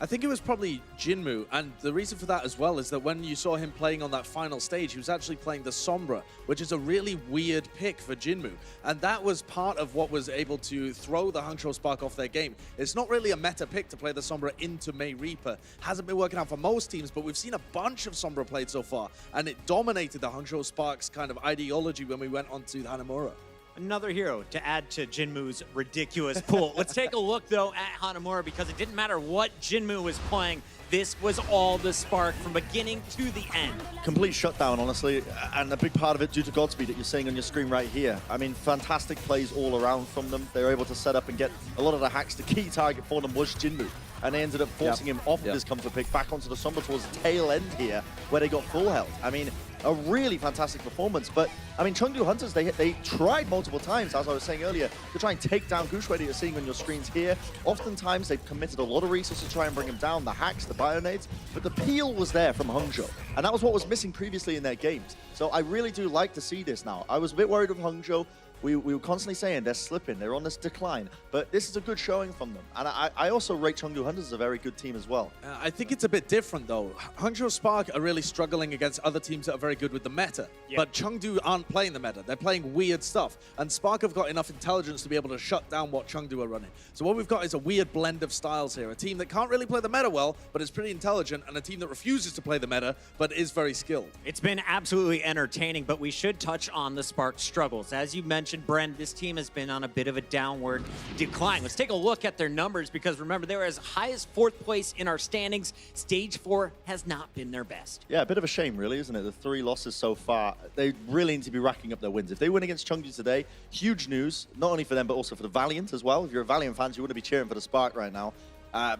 I think it was probably Jinmu, and the reason for that as well is that when you saw him playing on that final stage, he was actually playing the Sombra, which is a really weird pick for Jinmu, and that was part of what was able to throw the Hangzhou Spark off their game. It's not really a meta pick to play the Sombra into Mei Reaper. Hasn't been working out for most teams, but we've seen a bunch of Sombra played so far, and it dominated the Hangzhou Spark's kind of ideology when we went onto the Hanamura. Another hero to add to Jinmu's ridiculous pool. Let's take a look, though, at Hanamura, because it didn't matter what Jinmu was playing. This was all the Spark from beginning to the end. Complete shutdown, honestly, and a big part of it due to Godspeed that you're seeing on your screen right here. I mean, fantastic plays all around from them. They were able to set up and get a lot of the hacks. The key target for them was Jinmu, and they ended up forcing him off of his comfort pick back onto the Sombra towards the tail end here, where they got full health. I mean, a really fantastic performance. But, I mean, Chengdu Hunters, they tried multiple times, as I was saying earlier, to try and take down Guxue that you're seeing on your screens here. Oftentimes, they've committed a lot of resources to try and bring him down, the hacks, the bionades, but the peel was there from Hangzhou, and that was what was missing previously in their games. So I really do like to see this now. I was a bit worried with Hangzhou. We were constantly saying they're slipping, they're on this decline, but this is a good showing from them. And I also rate Chengdu Hunters as a very good team as well. I think it's a bit different, though. Hangzhou Spark are really struggling against other teams that are very good with the meta, but Chengdu aren't playing the meta. They're playing weird stuff, and Spark have got enough intelligence to be able to shut down what Chengdu are running. So what we've got is a weird blend of styles here. A team that can't really play the meta well, but is pretty intelligent, and a team that refuses to play the meta, but is very skilled. It's been absolutely entertaining, but we should touch on the Spark struggles. As you mentioned, Bren, this team has been on a bit of a downward decline. Let's take a look at their numbers, because remember, they were as high as 4th place in our standings. Stage 4 has not been their best. Yeah, a bit of a shame, really, isn't it? The 3 losses so far. They really need to be racking up their wins. If they win against Chengdu today, huge news, not only for them, but also for the Valiant as well. If you're a Valiant fan, you want to be cheering for the Spark right now.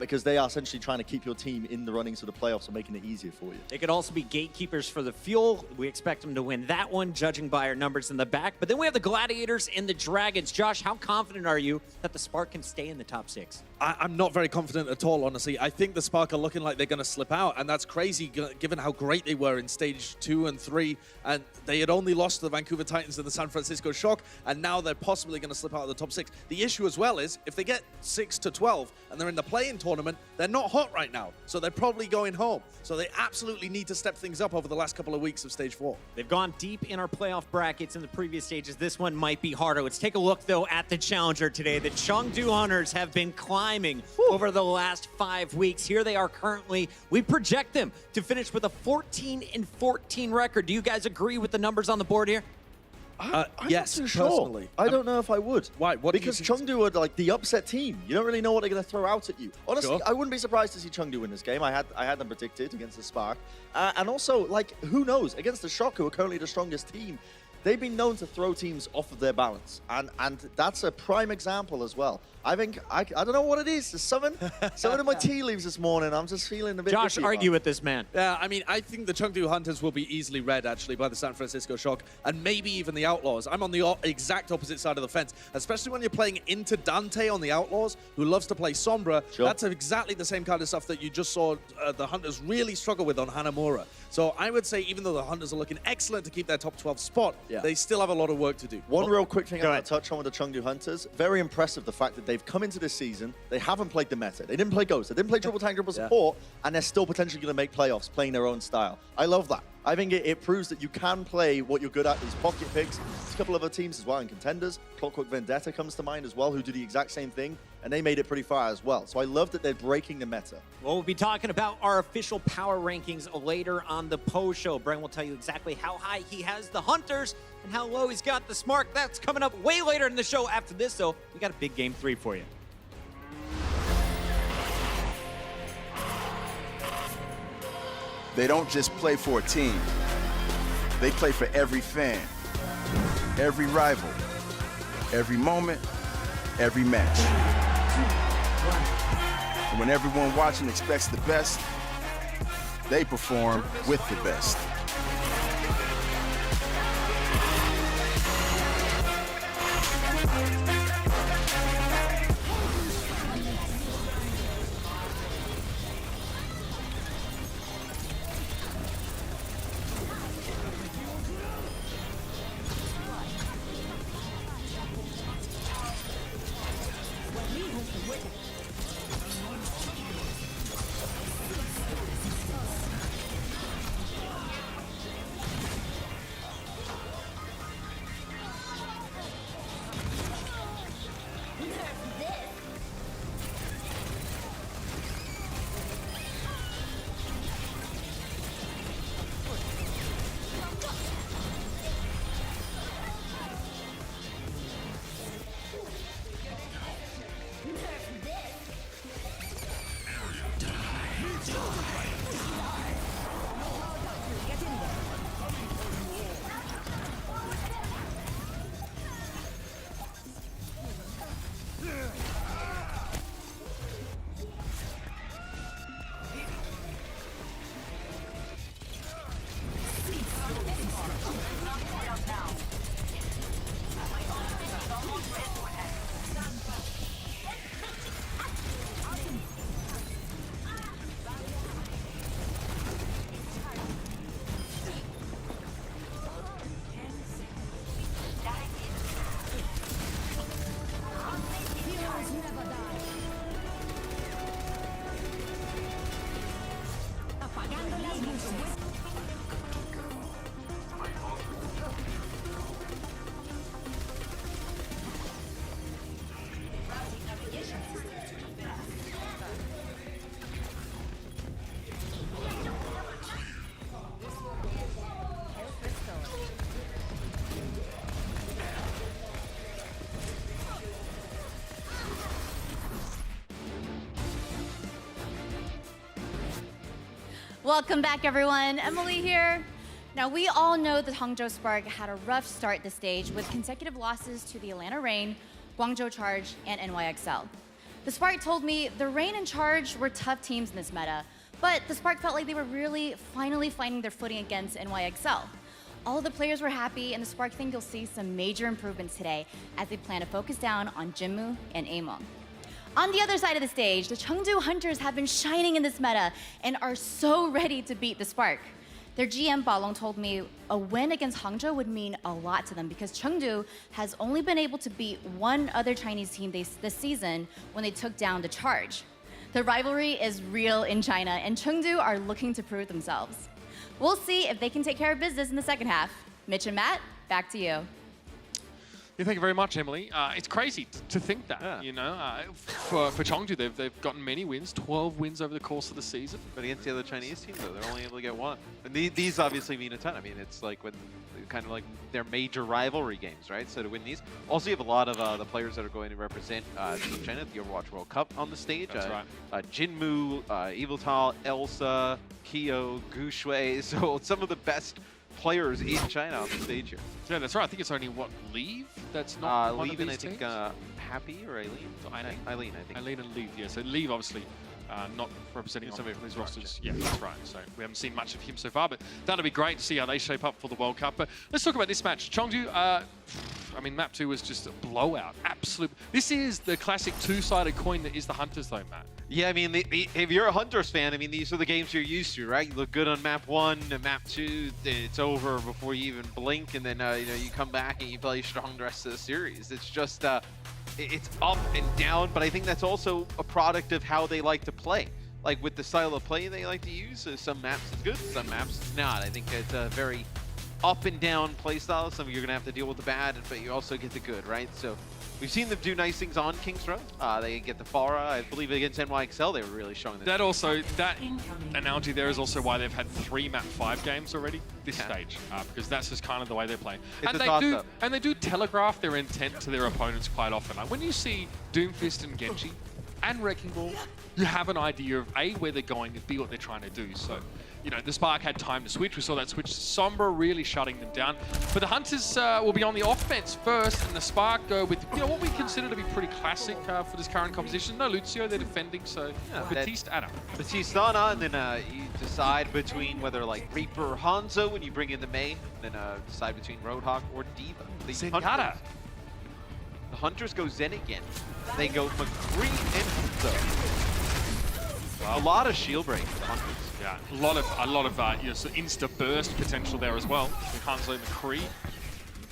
Because they are essentially trying to keep your team in the runnings for the playoffs and making it easier for you. They could also be gatekeepers for the fuel. We expect them to win that one, judging by our numbers in the back. But then we have the Gladiators and the Dragons. Josh, how confident are you that the Spark can stay in the top 6? I'm not very confident at all, honestly. I think the Spark are looking like they're going to slip out, and that's crazy given how great they were in stage 2 and 3, and they had only lost to the Vancouver Titans and the San Francisco Shock, and now they're possibly going to slip out of the top 6. The issue as well is, if they get 6 to 12 and they're in the play-in tournament, they're not hot right now, so they're probably going home. So they absolutely need to step things up over the last couple of weeks of stage 4. They've gone deep in our playoff brackets in the previous stages. This one might be harder. Let's take a look, though, at the challenger today. The Chengdu Hunters have been climbing over the last 5 weeks. Here they are currently. We project them to finish with a 14-14 record. Do you guys agree with the numbers on the board here? I'm yes, not too sure. personally. I don't know if I would. Why? What do you because think? Chengdu are like the upset team. You don't really know what they're going to throw out at you. Honestly, Sure. I wouldn't be surprised to see Chengdu win this game. I had them predicted against the Spark. And also, like, who knows? Against the Shock, who are currently the strongest team, they've been known to throw teams off of their balance. And that's a prime example as well. I think, I don't know what it is. There's something in my tea leaves this morning. I'm just feeling a bit Josh, iffy argue about with this man. Yeah, I mean, I think the Chengdu Hunters will be easily read, actually, by the San Francisco Shock, and maybe even the Outlaws. I'm on the exact opposite side of the fence, especially when you're playing into Dante on the Outlaws, who loves to play Sombra. Sure. That's exactly the same kind of stuff that you just saw the Hunters really struggle with on Hanamura. So I would say, even though the Hunters are looking excellent to keep their top 12 spot, they still have a lot of work to do. One real quick thing I want to touch on with the Chengdu Hunters. Very impressive the fact that they've come into this season. They haven't played the meta. They didn't play Ghost. They didn't play Triple Tank, Triple Support, and they're still potentially going to make playoffs playing their own style. I love that. I think it proves that you can play what you're good at. These pocket picks. There's a couple other teams as well in contenders. Clockwork Vendetta comes to mind as well, who do the exact same thing, and they made it pretty far as well. So I love that they're breaking the meta. Well, we'll be talking about our official power rankings later on the post show. Bren will tell you exactly how high he has the Hunters and how low he's got the Spark. That's coming up way later in the show. After this, though, we got a big Game 3 for you. They don't just play for a team. They play for every fan, every rival, every moment, every match. And when everyone watching expects the best, they perform with the best. Welcome back, everyone. Emily here. Now, we all know the Hangzhou Spark had a rough start this stage with consecutive losses to the Atlanta Reign, Guangzhou Charge, and NYXL. The Spark told me the Reign and Charge were tough teams in this meta, but the Spark felt like they were really finally finding their footing against NYXL. All of the players were happy, and the Spark think you'll see some major improvements today as they plan to focus down on Jinmu and Amon. On the other side of the stage, the Chengdu Hunters have been shining in this meta and are so ready to beat the Spark. Their GM Balong told me a win against Hangzhou would mean a lot to them because Chengdu has only been able to beat one other Chinese team this season when they took down the Charge. The rivalry is real in China, and Chengdu are looking to prove themselves. We'll see if they can take care of business in the second half. Mitch and Matt, back to you. Yeah, thank you very much, Emily. It's crazy to think that, you know. For Chengdu, they've gotten many wins, 12 wins over the course of the season. But against the other Chinese team, though, they're only able to get one. And these obviously mean a ton. I mean, it's like when kind of like their major rivalry games, right? So to win these, also you have a lot of the players that are going to represent Team China at the Overwatch World Cup on the stage. That's right. Jinmu, Eviltal, Elsa, Kyo, Guxue. So some of the best players in China on the stage here. Yeah, that's right. I think it's only, what, Leave? That's not one Leave of and these I think teams? Happy or Eileen? Eileen, I think. Eileen and Leave, yeah. So Leave, obviously, not representing some of these rosters. Yeah, that's right. So we haven't seen much of him so far, but that'll be great to see how they shape up for the World Cup. But let's talk about this match. Chengdu, I mean, map 2 was just a blowout. Absolute. This is the classic two-sided coin that is the Hunters, though, Matt. Yeah, I mean, if you're a Hunters fan, I mean, these are the games you're used to, right? You look good on map 1, and map 2, it's over before you even blink, and then you know, you come back and you play strong the rest of the series. It's just it's up and down, but I think that's also a product of how they like to play. Like with the style of play they like to use, so some maps it's good, some maps it's not. I think it's a very up and down play style. Some of you're gonna have to deal with the bad, but you also get the good, right? So we've seen them do nice things on King's Row. They get the Farah. I believe against NYXL they were really showing that. That analogy there is also why they've had 3 map 5 games already this stage, because that's just kind of the way they play. And they do telegraph their intent to their opponents quite often. Like when you see Doomfist and Genji and Wrecking Ball, you have an idea of A, where they're going, and B, what they're trying to do. So, you know, the Spark had time to switch. We saw that switch. Sombra really shutting them down. But the Hunters will be on the offense first, and the Spark go with, you know, what we consider to be pretty classic for this current composition. No Lucio, they're defending, so Batiste, Anna. Batiste, Anna, and then you decide between whether like Reaper or Hanzo when you bring in the main, and then decide between Roadhog or Diva. The Hunters go Zen again. They go McCree and Hanzo. A lot of shield break for the Hunters. Yeah, a lot of you know, so insta burst potential there as well with Hanzo, McCree,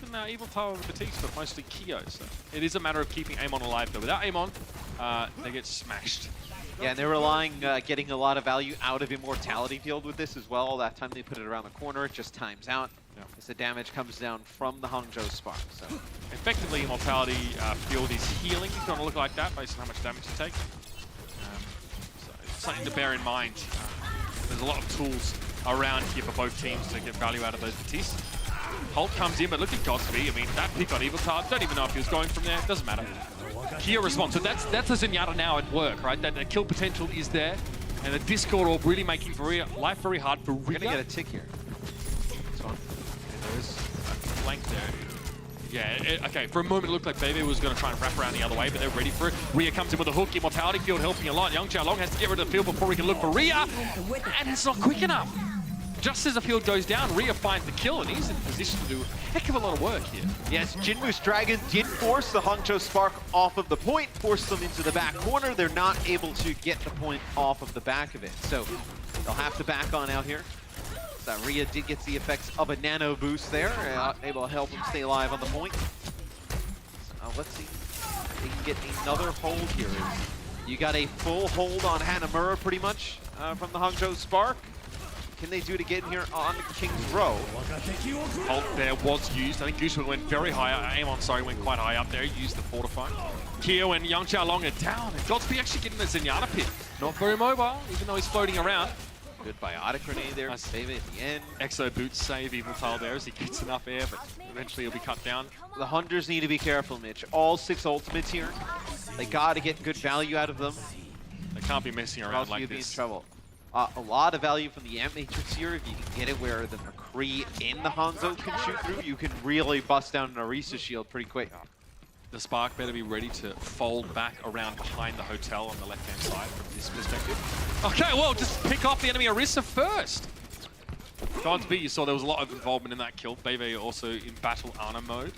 even Eviltal and Batiste, but mostly Kyo. So it is a matter of keeping Amon alive though. Without Amon, they get smashed. Yeah, and they're relying, getting a lot of value out of Immortality Field with this as well. That time they put it around the corner, it just times out. As the damage comes down from the Hangzhou Spark. So effectively, Immortality Field is healing. It's going to look like that based on how much damage you take. So it's something to bear in mind. There's a lot of tools around here for both teams to get value out of those Batiste. Holt comes in, but look at Guxue. I mean, that pick on Eviltal, don't even know if he was going from there. Doesn't matter. Kia response. So that's a Zenyatta now at work, right? That kill potential is there. And the Discord Orb really making life very hard for Ria. We're going to get a tick here. Flank there. Yeah, okay, for a moment it looked like Bebe was going to try and wrap around the other way, but they're ready for it. Ria comes in with a hook, Immortality Field helping a lot. Young Xiaolong has to get rid of the field before he can look for Ria, and it's not quick enough. Just as the field goes down, Ria finds the kill, and he's in position to do a heck of a lot of work here. Yes, Jinwoo's Dragon did force the Hangzhou Spark off of the point, forced them into the back corner. They're not able to get the point off of the back of it, so they'll have to back on out here. Ria did get the effects of a nano boost there, able to help him stay alive on the point. So let's see if they can get another hold here. You got a full hold on Hanamura pretty much from the Hangzhou Spark. Can they do it again here on King's Row? Hold there was used. I think Guxue went very high. Amon, sorry, went quite high up there. He used the fortify. Kyo and Yang Xiaolong are down. And Godsby actually getting the Zenyatta pit. Not very mobile, even though he's floating around. Good biotic grenade there to save it at the end. Exo boots save Eviltal there as he gets enough air, but eventually he'll be cut down. The Hunters need to be careful, Mitch. All 6 ultimates here. They got to get good value out of them. They can't be messing around like this. In trouble. A lot of value from the Amp Matrix here. If you can get it where the McCree in the Hanzo can shoot through, you can really bust down an Orisa shield pretty quick. The Spark better be ready to fold back around behind the hotel on the left-hand side from this perspective. Okay, well, just pick off the enemy Orisa first. Godsby, you saw there was a lot of involvement in that kill. Bebe also in battle Ana mode.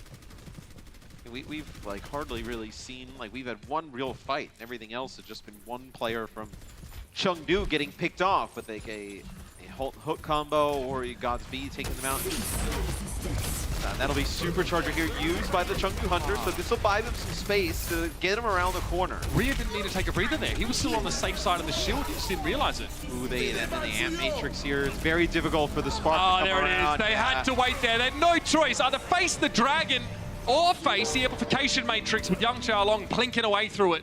We've like hardly really seen, like we've had one real fight. Everything else has just been one player from Chengdu getting picked off with like a hook combo or Godsby taking them out. That'll be Supercharger here used by the Chengdu Hunters, so this will buy them some space to get them around the corner. Ria didn't need to take a breather there. He was still on the safe side of the shield. He just didn't realize it. Ooh, and then the Amp Matrix here. It's very difficult for the Spark to come there around. it is. They had to wait there. They had no choice. Either face the Dragon or face the amplification matrix with Yang Xiaolong plinking away through it.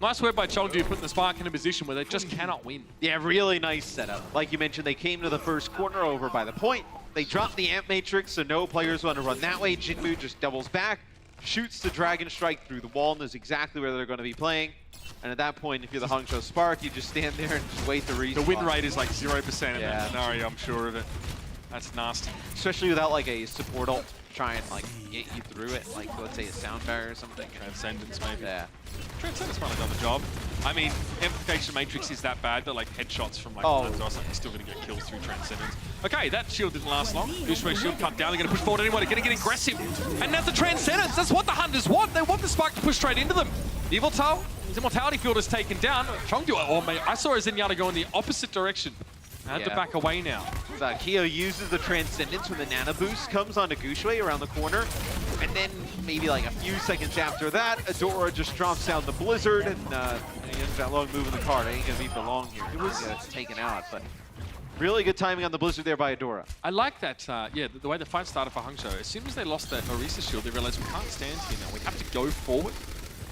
Nice work by Chengdu putting the Spark in a position where they just cannot win. Yeah, really nice setup. Like you mentioned, they came to the first corner over by the point. They dropped the Amp Matrix, so no players want to run that way. Jinmu just doubles back, shoots the Dragon Strike through the wall, and knows exactly where they're going to be playing. And at that point, if you're the Hangzhou Spark, you just stand there and just wait the respawn. The win rate is like 0% in that scenario, I'm sure of it. That's nasty. Especially without like a support ult to try and like get you through it, like let's say a sound barrier or something. Transcendence maybe. Yeah. Transcendence might have done the job. I mean, Amplification Matrix is that bad, but like headshots from like you're still going to get kills through Transcendence. Okay, that shield didn't last long. Guxue shield cut down. They're going to push forward anyway. They're going to get aggressive. And now the Transcendence. That's what the Hunters want. They want the Spark to push straight into them. The his Immortality Field is taken down. Chengdu, I saw Zenyatta go in the opposite direction. I had to back away now. Kyo uses the Transcendence when the Nano Boost comes onto Guxue around the corner. And then maybe like a few seconds after that, Adora just drops down the Blizzard and he ends that long moving the card. Ain't gonna be for long here. It was taken out, but really good timing on the Blizzard there by Adora. I like that, the way the fight started for Hangzhou. As soon as they lost that Orisa shield, they realized we can't stand here now. We have to go forward.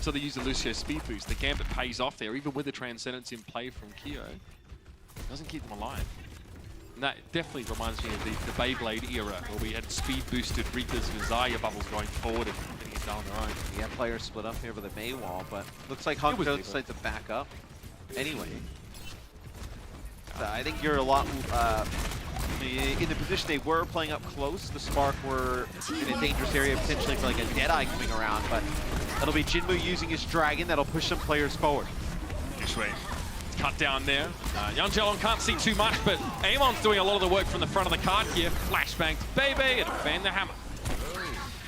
So they use the Lucio speed boost. The Gambit pays off there, even with the Transcendence in play from Kyo. Doesn't keep them alive. And that definitely reminds me of the Beyblade era, where we had speed-boosted Reapers with Zarya bubbles going forward and getting it down on their own. Yeah, players split up here with a Mei wall, but looks like Hangzhou decides to back up. Anyway, I think you're a lot in the position they were playing up close. The Spark were in a dangerous area, potentially for like a Deadeye coming around, but that'll be Jinmu using his Dragon. That'll push some players forward. Guxue. Cut down there. Yang Xiaolong can't see too much, but Amon's doing a lot of the work from the front of the card here. Flashbang to Baby and fan the hammer.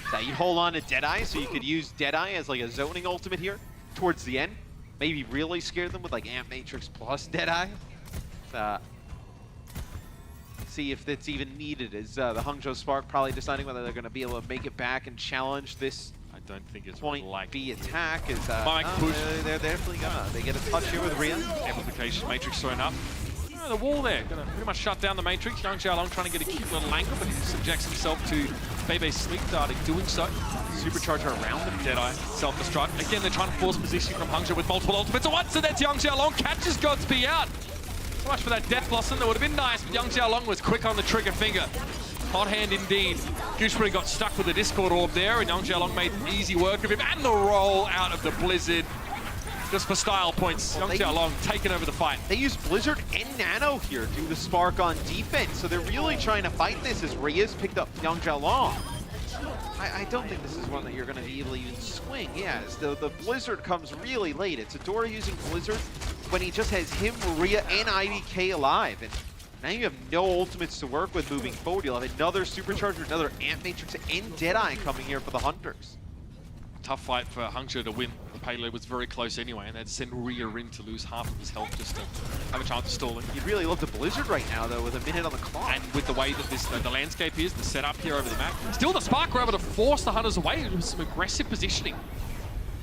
So you hold on to Deadeye, so you could use Deadeye as like a zoning ultimate here towards the end. Maybe really scare them with like Amp Matrix plus Deadeye. See if that's even needed. Is the Hangzhou Spark probably deciding whether they're going to be able to make it back and challenge this? I don't think it's point like B attack. Is push. They're definitely gonna. They get a touch here with Rhea. Amplification Matrix thrown up. The wall there, gonna pretty much shut down the Matrix. Yang Xiaolong trying to get a cute little angle, but he subjects himself to Bebe's sleep darting, doing so. Supercharger around them, Deadeye, self-destruct. Again, they're trying to force position from Hangzhou with multiple ultimates at once, and that's Yang Xiaolong catches Godspeed out. So much for that Death Blossom. That would have been nice, but Yang Xiaolong was quick on the trigger finger. Hot hand indeed. Guxue got stuck with the Discord Orb there, and Yang Xiaolong made easy work of him, and the roll out of the Blizzard. Just for style points, Yang Xiaolong taking over the fight. They use Blizzard and Nano here to do the Spark on defense, so they're really trying to fight this as Rhea's picked up Yang Xiaolong. I don't think this is one that you're going to be able to even swing. Yeah, the Blizzard comes really late. It's Adora using Blizzard when he just has him, Rhea, and IDK alive. And now you have no ultimates to work with moving forward. You'll have another Supercharger, another Amp Matrix, and Deadeye coming here for the Hunters. Tough fight for Hangzhou to win. The payload was very close anyway, and they had to send Rhea in to lose half of his health just to have a chance of stalling. You'd really love the Blizzard right now, though, with a minute on the clock. And with the way that the landscape is, the setup here over the map, still the Spark were able to force the Hunters away with some aggressive positioning.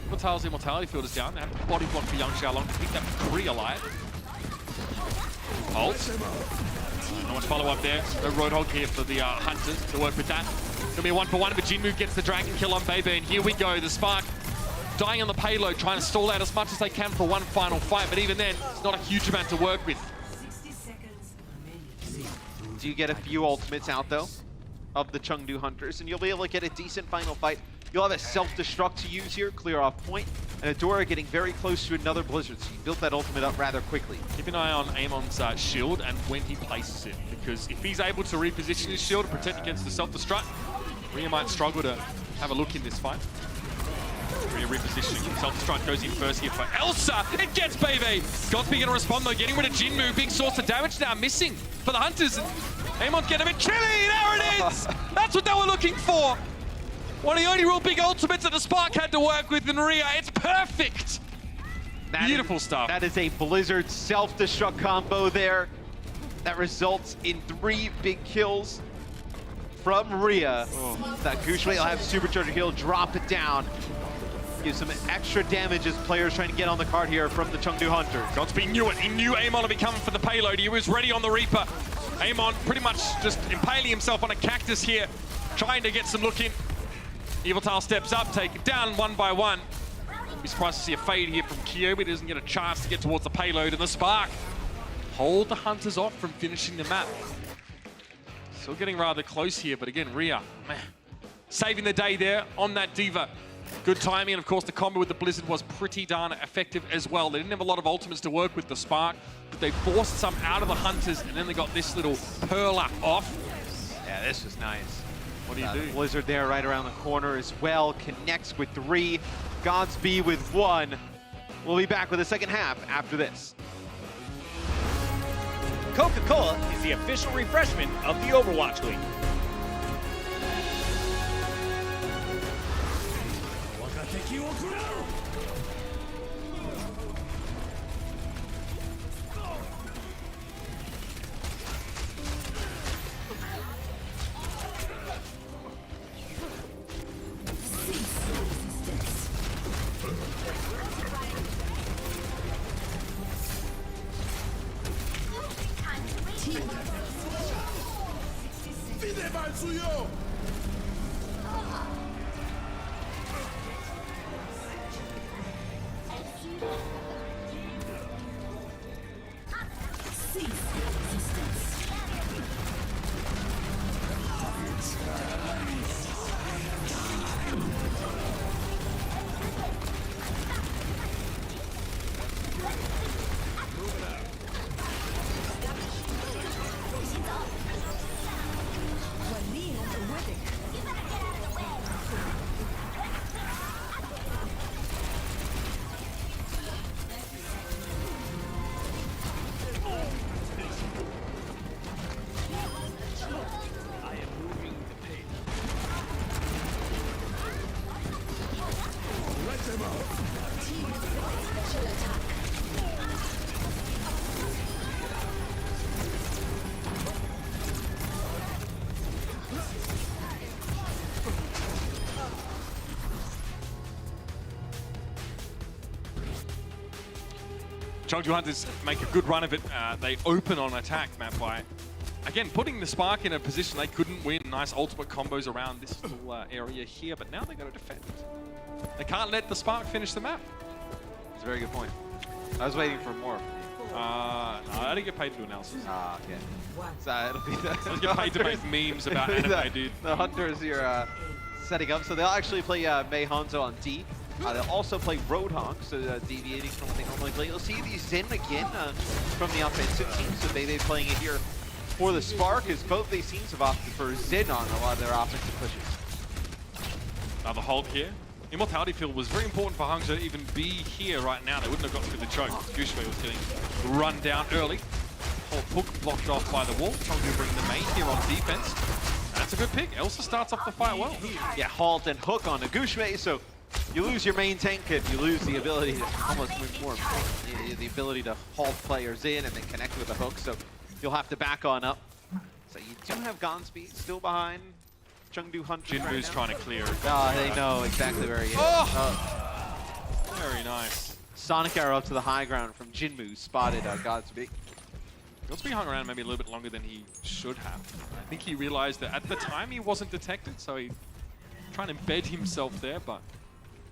Mortal's Immortality Field is down. They have a body block for Yang Xiaolong to keep that Kree alive. Ult. Not much follow-up there. No Roadhog here for the Hunters to work with that. Gonna be a 1-for-1, but Jinmu gets the Dragon kill on Bebe, and here we go. The Spark dying on the payload, trying to stall out as much as they can for one final fight, but even then, it's not a huge amount to work with. Do you get a few ultimates out, though, of the Chengdu Hunters, and you'll be able to get a decent final fight. You'll have a self-destruct to use here, clear off point, and Adora getting very close to another Blizzard, so you built that ultimate up rather quickly. Keep an eye on Amon's shield and when he places it, because if he's able to reposition his shield to protect against the self-destruct, Rhea might struggle to have a look in this fight. Rhea repositioning. Self-destruct goes in first here for Elsa. It gets Bebe. Godspeed going to respond though, getting rid of Jinmu. Big source of damage now missing for the Hunters. Amon's getting a bit chilly. There it is. That's what they were looking for. One of the only real big ultimates that the Spark had to work with in Rhea. It's perfect. Beautiful stuff. That is a Blizzard self-destruct combo there. That results in 3 big kills from Rhea. That Guxue will have Supercharger kill, drop it down. Give some extra damage as players trying to get on the card here from the Chengdu Hunters. Godspeed knew it. He knew Amon would be coming for the payload. He was ready on the Reaper. Amon pretty much just impaling himself on a cactus here, trying to get some look in. Evil steps up, take it down one by one. Be surprised to see a fade here from Kyo, but he doesn't get a chance to get towards the payload, and the Spark hold the Hunters off from finishing the map. Still getting rather close here, but again, Rhea, man, saving the day there on that Diva. Good timing, and of course the combo with the Blizzard was pretty darn effective as well. They didn't have a lot of ultimates to work with the Spark, but they forced some out of the Hunters, and then they got this little perler off. Yeah, this was nice. What do you do? Blizzard there right around the corner as well, connects with 3, Godspeed with 1. We'll be back with the second half after this. Coca-Cola is the official refreshment of the Overwatch League. Chengdu Hunters make a good run of it. They open on attack, map by, again, putting the Spark in a position they couldn't win. Nice ultimate combos around this little area here, but now they got to defend. They can't let the Spark finish the map. It's a very good point. I was waiting for more. No, I didn't get paid to do analysis. Ah, okay. So it'll be the I get paid to make memes about anime, dude. The Hunters here setting up, so they'll actually play Mei Hanzo on D. They'll also play Roadhog, so deviating from what they normally play. You'll see the Zen again from the offensive team, so Bebe playing it here for the Spark, as both these teams have opted for Zen on a lot of their offensive pushes. Now the hold here. Immortality Field was very important for Hangzhou to even be here right now. They wouldn't have got through the choke. Guxue was getting run down early. Whole hook blocked off by the wall. Chengdu bringing the main here on defense. That's a good pick. Elsa starts off the fight well. Yeah, halt and hook on the Guxue, so you lose your main tank and you lose the ability to almost move more. The ability to halt players in and then connect with a hook, so you'll have to back on up. So you do have Godspeed still behind Chengdu Hunters. Jinmu's trying to clear it. Oh, they know exactly where he is. Oh! Very nice. Sonic arrow up to the high ground from Jinmu, spotted Godspeed. Godspeed hung around maybe a little bit longer than he should have. I think he realized that at the time he wasn't detected, so he trying to embed himself there, but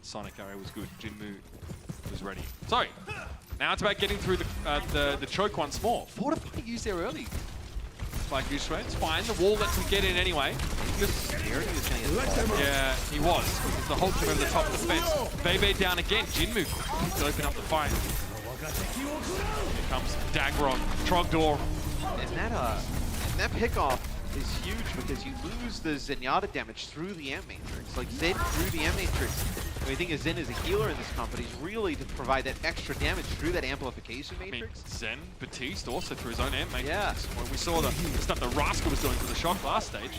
Sonic arrow was good. Jinmu was ready. So, now it's about getting through the choke once more. Fortify used there early by Guxue. It's fine. The wall lets him get in anyway. Yeah, he was. The Hulk came over the top of the fence. Bebe down again. Jinmu to open up the fight. Here comes Dagger on Trogdor. And that pickoff is huge because you lose the Zenyatta damage through the Amp Matrix. Like Zen through the Amp Matrix. The thing is, Zen is a healer in this company, is really to provide that extra damage through that amplification matrix. Zen, Batiste also through his own Amp Matrix. Yeah. When we saw the stuff that Rascal was doing for the shock last stage.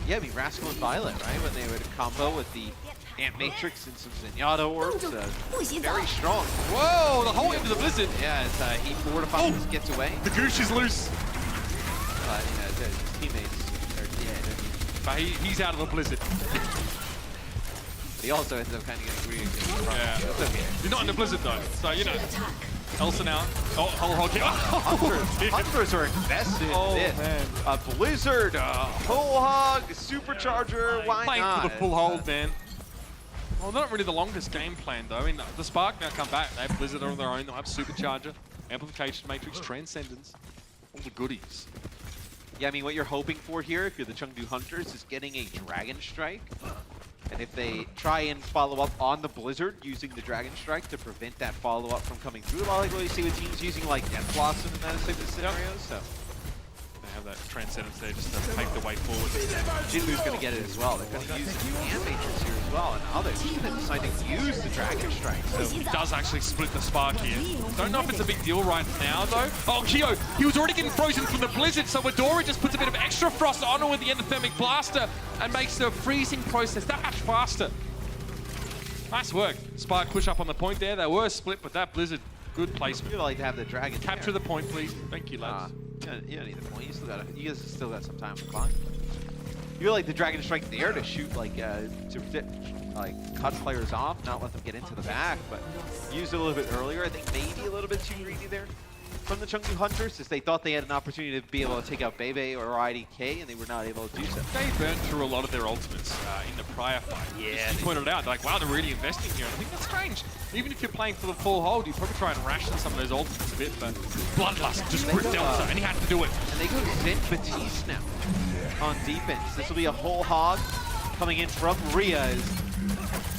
Yeah, I mean, Rascal and Violet, right? When they would combo with the Amp Matrix and some Zenyatta orbs. Very strong. Whoa, the whole into the Blizzard. Yeah, as he fortifies, gets away. The Goosh is loose. His teammates are dead. But he's out of the Blizzard. He also ends up kind of getting weird. Yeah. That's okay. You're not in the Blizzard though, so you know. Elsa now. Oh, Hunters are invested in this. Man. A Blizzard, a whole hog, supercharger, why Playing not? for the full hold, man. Well, not really the longest game plan, though. I mean, the Spark now come back. They have Blizzard on their own. They'll have Supercharger, Amplification Matrix, Transcendence, all the goodies. Yeah, I mean, what you're hoping for here, if you're the Chengdu Hunters, is getting a Dragon Strike. And if they try and follow up on the Blizzard using the Dragon Strike to prevent that follow-up from coming through, a lot like what you see with teams using like Death Blossom in that type of scenario. So they have that Transcendence there just to pave the way forward. Jinmu's going to get it as well. They're going to use the Command Matrix here as well. And others even deciding to use the Dragon Strike. So he does actually split the Spark here. Don't know if it's a big deal right now, though. Oh, Kyo, he was already getting frozen from the Blizzard, so Midori just puts a bit of extra frost on him with the Endothermic Blaster and makes the freezing process that much faster. Nice work. Spark push up on the point there. They were split, but that Blizzard, good placement. You'd like to have the Dragon Capture the point, please. Thank you, lads. You don't need the point. You guys still got some time on the clock. You're like the Dragon Strike there to shoot, like, cut players off, not let them get into the back, but use it a little bit earlier. I think maybe a little bit too greedy there from the Chengdu Hunters, as they thought they had an opportunity to be able to take out Bebe or IDK, and they were not able to do so. They burnt through a lot of their ultimates in the prior fight. Yeah. As you pointed out, like, wow, they're really investing here. And I think that's strange. Even if you're playing for the full hold, you probably try and ration some of those ultimates a bit, but Bloodlust just ripped Delta, and he had to do it. And they go Zen Batiste now on defense. This will be a whole hog coming in from Rhea.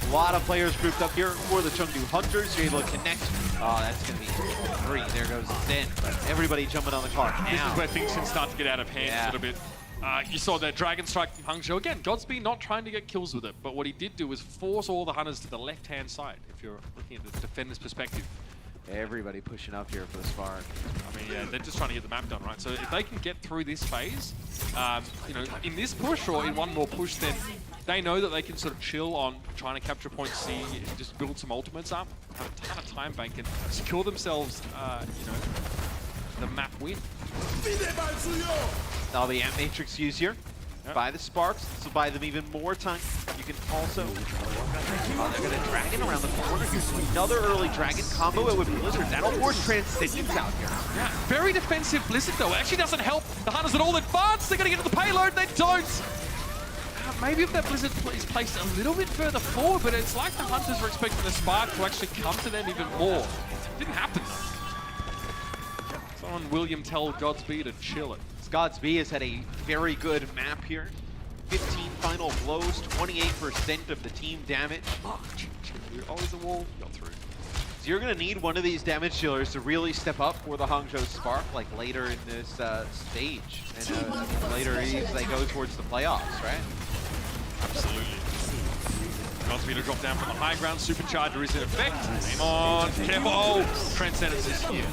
A lot of players grouped up here for the Chengdu Hunters. You're able to connect. Oh, that's going to be 3. There goes Zen. But everybody jumping on the clock now. This is where things can start to get out of hand a little bit. You saw that Dragon Strike from Hangzhou. Again, Godspeed not trying to get kills with it, but what he did do was force all the Hunters to the left-hand side, if you're looking at the defender's perspective. Everybody pushing up here for the Spark. I mean, yeah, they're just trying to get the map done, right? So if they can get through this phase, you know, in this push or in one more push, then they know that they can sort of chill on trying to capture point C and just build some ultimates up, have a ton of time bank, and secure themselves, you know, the map win. That'll be Amp Matrix used here by the Sparks. This will buy them even more time. You can also... they're going to Dragon around the corner. Here's another early Dragon combo with Blizzard. That'll force Transcendence out here. Yeah, very defensive Blizzard, though. It actually doesn't help the Hunters at all advance. They're going to get to the payload. They don't. Maybe if that Blizzard is placed a little bit further forward, but it's like the Hunters were expecting the Spark to actually come to them even more. It didn't happen, though. Someone William tell Godspeed to chill it. Godspeed has had a very good map here. 15 final blows, 28% of the team damage. Oh, there's a wall. Got through. So you're going to need one of these damage dealers to really step up for the Hangzhou Spark, like later in this stage. And later as they go towards the playoffs, right? Absolutely. Godspeed to drop down from the high ground. Supercharger is in effect. Aim on. Careful. Oh, Transcendence is here.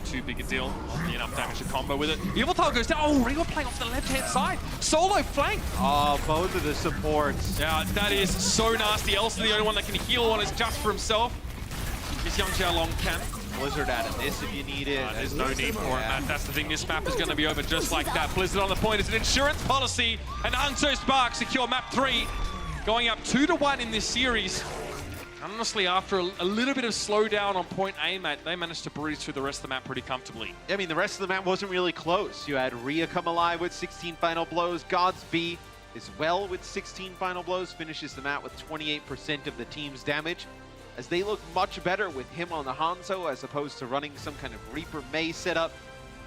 Too big a deal. Enough damage to combo with it. Eviltal goes down. Oh, Ringo playing off the left-hand side. Solo flank. Oh, both of the supports. Yeah, that is so nasty. Elson, the only one that can heal one is just for himself. This young Xiaolong can. Blizzard out of this if you need it. There's no need for it, Matt. That's the thing. This map is going to be over just like that. Blizzard on the point. It's an insurance policy. And Hangzhou Spark secure map 3. Going up 2-1 in this series. Honestly, after a little bit of slowdown on point A, Matt, they managed to breeze through the rest of the map pretty comfortably. I mean, the rest of the map wasn't really close. You had Rhea come alive with 16 final blows. Godspeed as well with 16 final blows. Finishes the map with 28% of the team's damage, as they look much better with him on the Hanzo as opposed to running some kind of Reaper May setup.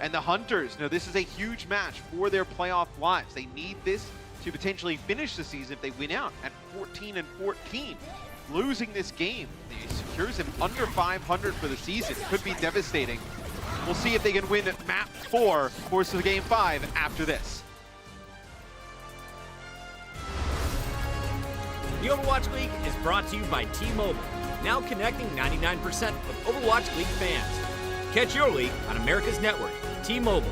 And the Hunters, this is a huge match for their playoff lives. They need this to potentially finish the season if they win out at 14-14. Losing this game, it secures him under 500 for the season. Could be devastating. We'll see if they can win map 4, course of game 5 after this. The Overwatch League is brought to you by T-Mobile, now connecting 99% of Overwatch League fans. Catch your league on America's network, T-Mobile.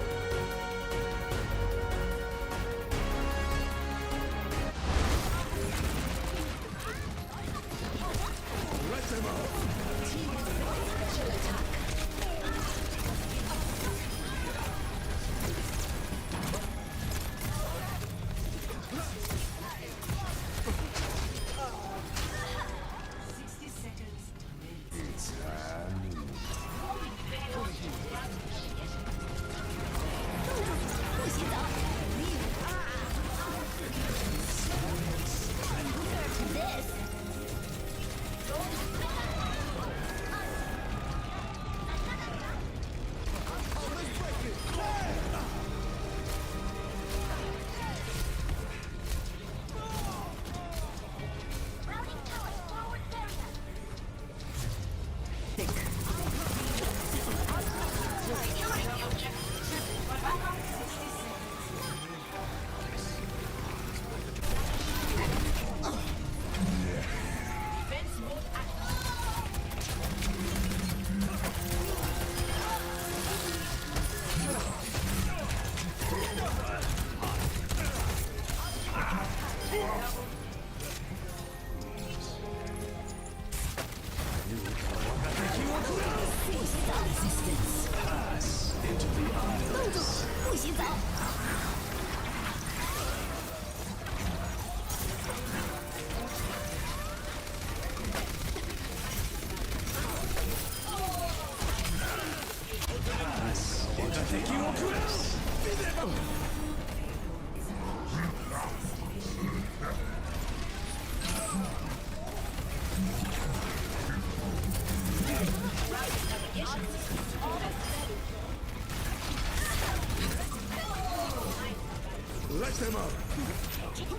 Let them up.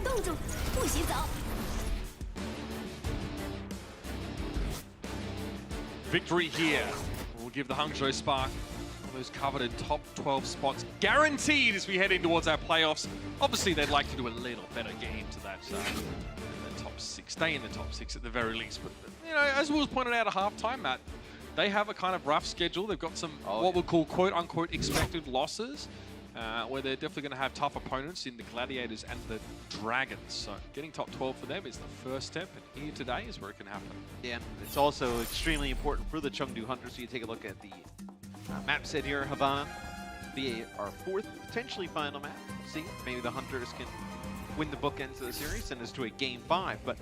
冻住，不许走。 Victory here will give the Hangzhou Spark those coveted top 12 spots guaranteed as we head in towards our playoffs. Obviously, they'd like to do a little better game to that. The top 6, stay in the top 6 at the very least. But, you know, as was pointed out at halftime, Matt, they have a kind of rough schedule. They've got some what we'll call quote-unquote expected losses, where they're definitely going to have tough opponents in the Gladiators and the Dragons. So getting top 12 for them is the first step, and here today is where it can happen. Yeah, and it's also extremely important for the Chengdu Hunters. So you take a look at the map set here, Havana. Our fourth, potentially final map. We'll see. Maybe the Hunters can win the bookends of the series, send us to a Game 5. But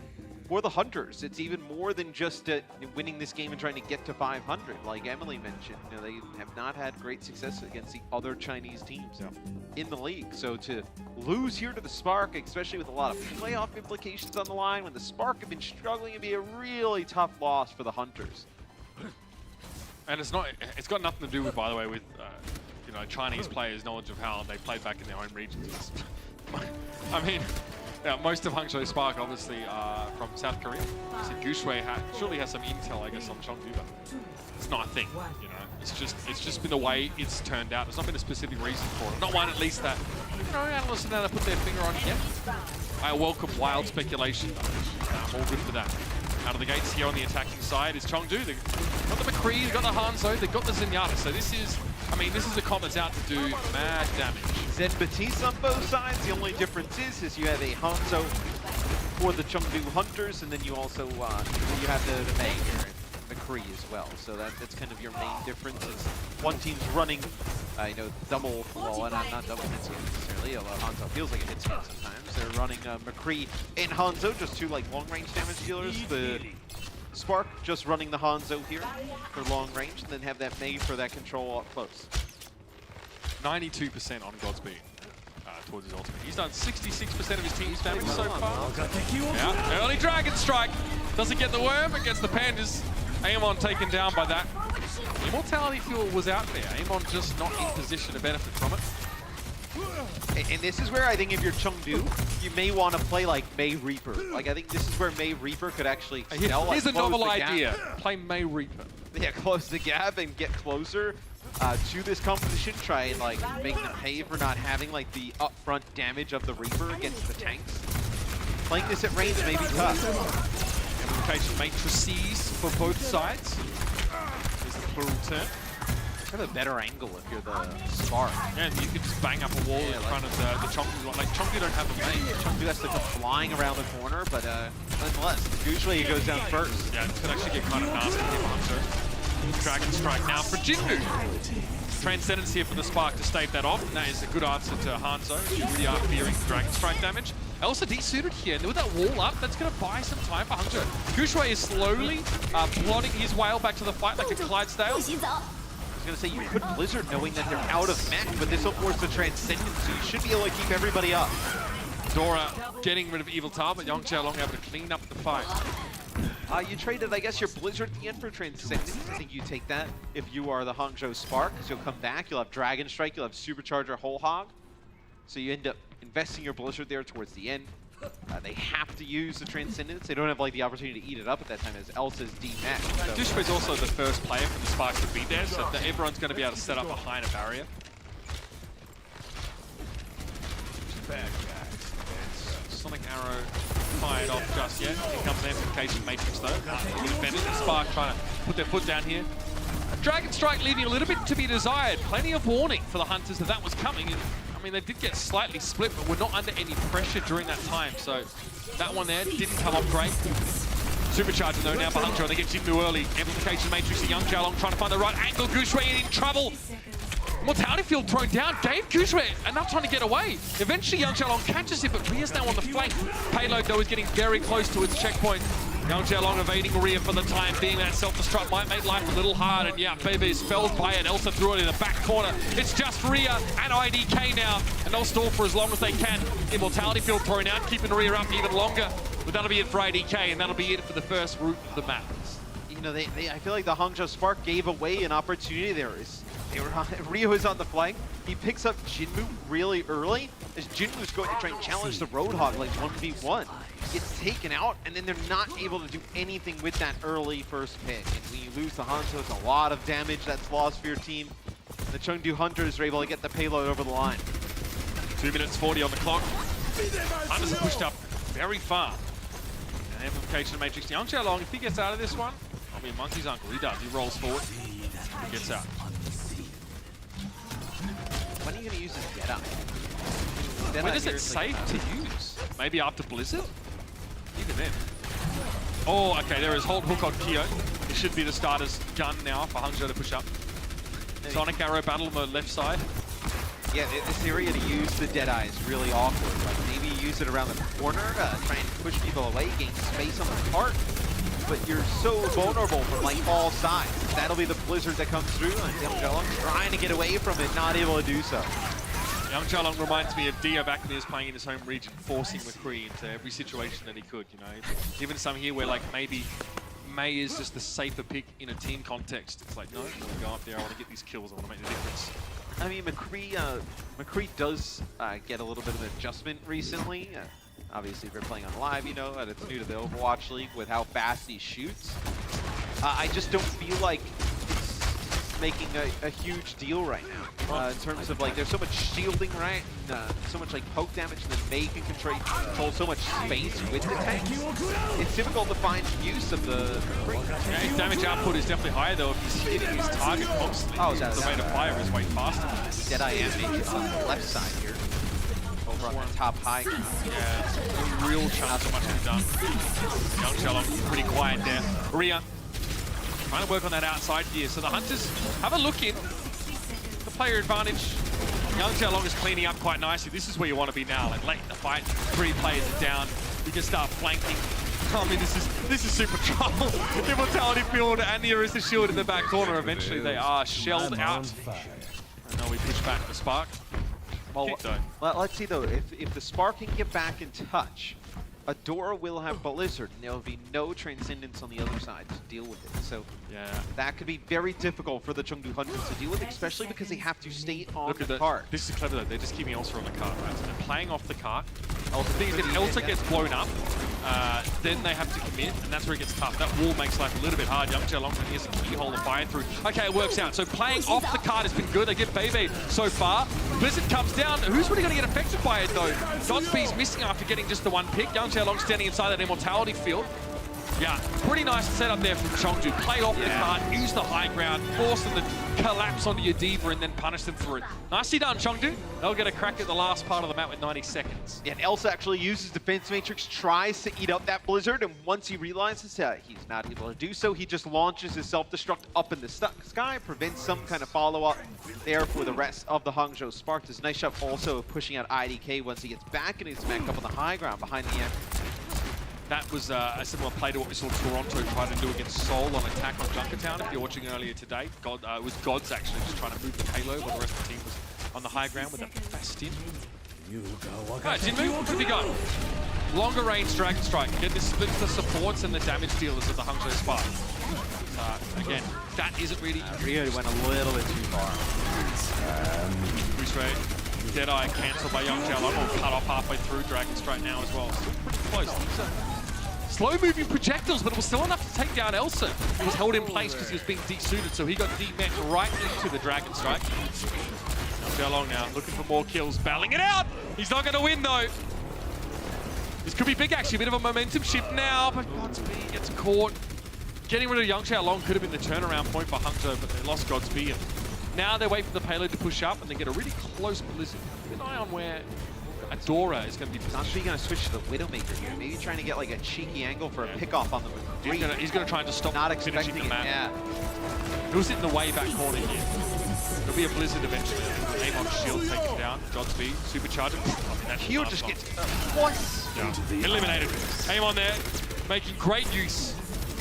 for the Hunters, it's even more than just winning this game and trying to get to 500. Like Emily mentioned, you know, they have not had great success against the other Chinese teams in the league. So to lose here to the Spark, especially with a lot of playoff implications on the line, when the Spark have been struggling, it'd be a really tough loss for the Hunters. And it's got nothing to do with, by the way, with you know, Chinese players' knowledge of how they play back in their own regions. I mean, yeah, most of Hangzhou Spark obviously are from South Korea. So Guxue surely has some intel, I guess, on Chengdu, but it's not a thing. You know, it's just been the way it's turned out. There's not been a specific reason for it. Not one, at least, that you know, analysts have now put their finger on yet. I welcome wild speculation. I'm all good for that. Out of the gates here on the attacking side is Chengdu. They've got the McCree, they've got the Hangzhou, they've got the Zenyatta. So this is, I mean, this is a comp that's out to do mad damage. Zen Batiste on both sides. The only difference is you have a Hangzhou for the Chengdu Hunters, and then you also you have the Mei here, and McCree as well. So that's kind of your main difference. Is one team's running, you know, double, well, not double hit scan necessarily, although Hangzhou feels like a hit scan sometimes. They're running McCree and Hangzhou, just two like long-range damage dealers. The Spark just running the Hangzhou here for long range, and then have that Mei for that control up close. 92% on Godspeed towards his ultimate. He's done 66% of his team's damage so far. Yeah, early Dragon Strike. Doesn't get the worm, it gets the Pandas. Amon taken down by that. Immortality Fuel was out there. Amon just not in position to benefit from it. And this is where I think if you're Chengdu, you may want to play like Mei Reaper. Like I think this is where Mei Reaper could actually excel. Here's a novel idea. Play Mei Reaper. Yeah, close the gap and get closer to this competition. Try and like make them pay for not having like the upfront damage of the Reaper against the tanks. Playing this at range may be tough. Implication matrices for both sides. Here's the plural turn. Have a better angle if you're the Spark. Yeah, and you could just bang up a wall in front of the Chengdu. Like Chengdu don't have a Mei. Chengdu has to come flying around the corner, but nonetheless, usually he goes down first. Yeah, it could actually get kind of nasty here, Hangzhou. Dragon Strike now for Chengdu. Transcendence here for the Spark to stave that off, and that is a good answer to Hangzhou. You really are fearing Dragon Strike damage. Also desuited here, and with that wall up, that's going to buy some time for Hangzhou. Guxue is slowly plotting his way back to the fight like a Clydesdale. I was going to say, you could Blizzard knowing that they're out of mech, but this will force the Transcendence, so you should be able to keep everybody up. Dora getting rid of Evil Tar, but Yang Xiaolong able to clean up the fight. You traded, I guess, your Blizzard at the end for Transcendence. I think you take that if you are the Hangzhou Spark, because you'll come back, you'll have Dragon Strike, you'll have Supercharger Whole Hog. So you end up investing your Blizzard there towards the end. They have to use the Transcendence. They don't have like the opportunity to eat it up at that time as Elsa's D-Max. So. Guxue is also the first player for the Sparks to be there, so everyone's going to be able to set up behind a barrier. Sonic Arrow fired off just yet. Here comes the Amplification Matrix though. Defending the Spark trying to put their foot down here. Dragon Strike leaving a little bit to be desired. Plenty of warning for the Hunters that was coming. And I mean, they did get slightly split, but were not under any pressure during that time. So that one there didn't come up great. Supercharging though now for Hangzhou. They get Chengdu early. Amplification Matrix to Young Xiaolong trying to find the right angle. Guxue in trouble. Mortality field thrown down. Gave Guxue enough time to get away. Eventually Young Xiaolong catches him, but Ria's now on the flank. Payload though is getting very close to its checkpoint. Young Xiaolong evading Ria for the time being. That self-destruct might make life a little hard, and yeah, Bebe is felled by it. Elsa threw it in the back corner. It's just Ria and IDK now, and they'll stall for as long as they can. Immortality field thrown out, keeping Ria up even longer. But that'll be it for IDK, and that'll be it for the first route of the map. You know, I feel like the Hangzhou Spark gave away an opportunity there. Rio is on the flank. He picks up Jinmu really early, as Jinmu's going to try and challenge the Roadhog like 1v1. Gets taken out, and then they're not able to do anything with that early first pick. And when you lose the Hangzhou, it's a lot of damage that's lost for your team. The Chengdu Hunters are able to get the payload over the line. 2 minutes 40 on the clock. Hunters are pushed up very far. And amplification Matrix. Young Xiaolong, if he gets out of this one, I'll be a monkey's uncle. He does. He rolls forward. He gets out. When are you going to use his Deadeye? When is it safe to use? Maybe after Blizzard? Even then. Oh, okay, there is Hold Hook on Kyo. It should be the starter's gun now for Hangzhou to push up. Sonic Arrow battle on the left side. Yeah, this area to use the Deadeye is really awkward. Like maybe use it around the corner to try and push people away, gain space on the cart. But you're so vulnerable from like all sides. That'll be the blizzard that comes through, and Young Xiaolong trying to get away from it, not able to do so. Young Xiaolong reminds me of Dio back when he was playing in his home region, forcing McCree into every situation that he could, you know. Even some here where like maybe Mei is just the safer pick in a team context. It's like, no, I want to go up there, I want to get these kills, I want to make the difference. I mean, McCree does get a little bit of an adjustment recently. Obviously, if you're playing on live, you know, and it's new to the Overwatch League with how fast he shoots. I just don't feel like it's making a huge deal right now. In terms of like, there's so much shielding, right? And, so much like poke damage, and then Mei can control so much space with the tanks. It's difficult to find use of the McCree. Yeah, his damage output is definitely higher though if he's hitting his target constantly. Oh, the rate of fire is way faster. Deadeye animation on the left side here. Over on the top high ground. Yeah, real chance of much to be done. Young Xiaolong pretty quiet there. Ria trying to work on that outside gear. So the Hunters have a look in. The player advantage. Young Xiaolong is cleaning up quite nicely. This is where you want to be now. Like late in the fight, 3 players are down. You can start flanking. I mean, this is super trouble. Immortality field and the Arista shield in the back corner. Eventually, they are shelled out. And now we push back the Spark. Well, let's see though, if the Spark can get back in touch, Adora will have Blizzard, and there will be no Transcendence on the other side to deal with it. So yeah, that could be very difficult for the Chengdu Hunters to deal with, especially because they have to stay on the cart. This is clever though, they're just keeping Elsa on the cart, right? So they're playing off the cart. The thing is, if Elsa gets blown up, then they have to commit, and that's where it gets tough. That wall makes life a little bit hard. Young Xiaolong can hear some keyhole to fire through. Okay, it works out. So playing off the cart has been good. They get Bebe so far. Blizzard comes down. Who's really going to get affected by it though? Godspeed's missing after getting just the one pick. Young Xiaolong standing inside that immortality field. Yeah, pretty nice setup there from Chengdu. Play off the cart, use the high ground, force them to collapse onto your diva and then punish them for it. Nicely done, Chengdu. They'll get a crack at the last part of the map with 90 seconds. Yeah, and Elsa actually uses Defense Matrix, tries to eat up that Blizzard, and once he realizes that he's not able to do so, he just launches his self-destruct up in the sky, prevents some kind of follow-up there for the rest of the Hangzhou Spark. Does a nice job also pushing out IDK once he gets back in his mech up on the high ground behind the end. That was a similar play to what we saw Toronto try to do against Seoul on attack on Junkertown. If you're watching earlier today, it was Gods actually just trying to move the payload while the rest of the team was on the high ground with that Bastion. Alright, Jinmu, what have we got? Longer range Dragon Strike. Again, this splits the supports and the damage dealers of the Hangzhou Spark. Again, that isn't really... Rio went a little bit too far. Guxue. Deadeye cancelled by Young Xiaolong, or cut off halfway through Dragon Strike now as well. Still pretty close. These are slow-moving projectiles, but it was still enough to take down Elsa. He was held in place because he was being de-suited, so he got de-met right into the Dragon Strike. Young Xiaolong now looking for more kills, battling it out! He's not going to win though. This could be big actually, a bit of a momentum shift now, but Godspeed gets caught. Getting rid of Young Xiaolong could have been the turnaround point for Hangzhou, but they lost Godspeed. And now they wait for the payload to push up and they get a really close Blizzard. Keep an eye on where Adora is going to be Guxue going to switch to the Widowmaker here. Maybe trying to get like a cheeky angle for a pickoff on the McCree. He's going to try to stop Not finishing expecting the it, map. yeah. He'll sit in the way back corner here. There'll be a blizzard eventually. Amon shield takes him down. Godspeed, supercharge him. He'll just get once. Yeah. Eliminated. Amon there, making great use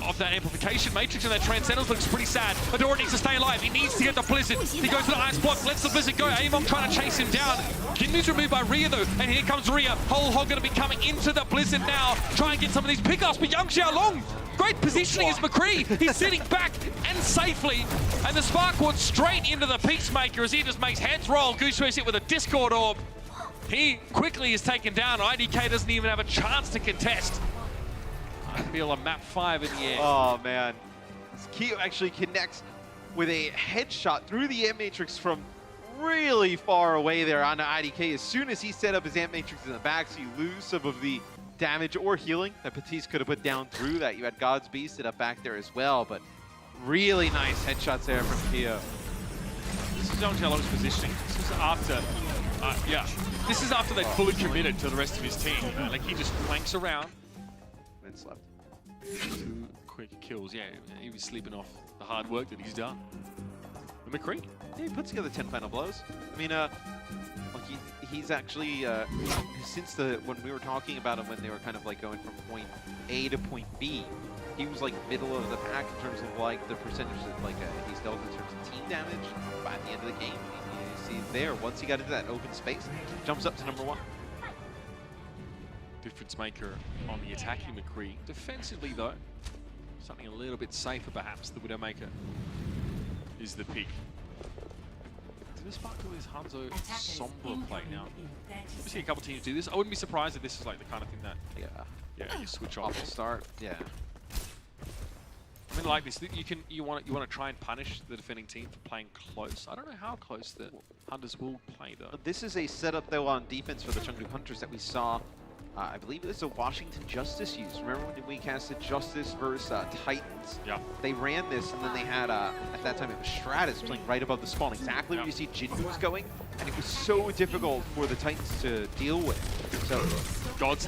of that amplification matrix, and that Transcendence looks pretty sad. Adora needs to stay alive. He needs to get the blizzard. He goes to the ice block, lets the blizzard go. Amon trying to chase him down. Jinmu's removed by Rhea though, and here comes Rhea. Whole Hog going to be coming into the blizzard now. Try and get some of these pickoffs, but Yang Xiaolong, great positioning is McCree. He's sitting back and safely, and the Spark went straight into the Peacemaker as he just makes heads roll. Guxue hit with a Discord Orb. He quickly is taken down. IDK doesn't even have a chance to contest. I feel a map 5 in the air. Oh man, Kyo actually connects with a headshot through the Amp Matrix from really far away there onto IDK. As soon as he set up his Amp Matrix in the back, so you lose some of the damage or healing that Batiste could have put down through that. You had God's Beast set up back there as well, but really nice headshots there from Kyo. This is Yang Xiaolong's positioning. This is after, this is after they fully committed to the rest of his team. Like he just flanks around. Minutes left. 2 quick kills. Yeah, he was sleeping off the hard work that he's done. And McCree? Yeah, he put together 10 final blows. I mean, he's actually, since when we were talking about him when they were kind of like going from point A to point B, he was like middle of the pack in terms of like the percentage that like he's dealt in terms of team damage. By the end of the game, you see there, once he got into that open space, jumps up to #1. Difference maker on the attacking McCree. Defensively though, something a little bit safer perhaps. The Widowmaker is the pick. Do the Spark do his Hangzhou Sombra play now? We see a couple teams do this. I wouldn't be surprised if this is like the kind of thing that you switch off. Awful start. Yeah. I mean, like this, you want to try and punish the defending team for playing close. I don't know how close the Hunters will play though. This is a setup though on defense for the Chengdu Hunters that we saw. I believe it was a Washington Justice use. Remember when we casted Justice versus Titans? Yeah. They ran this, and then they had, at that time, it was Stratus playing right above the spawn, exactly where you see Jinmu was going, and it was so difficult for the Titans to deal with. So God's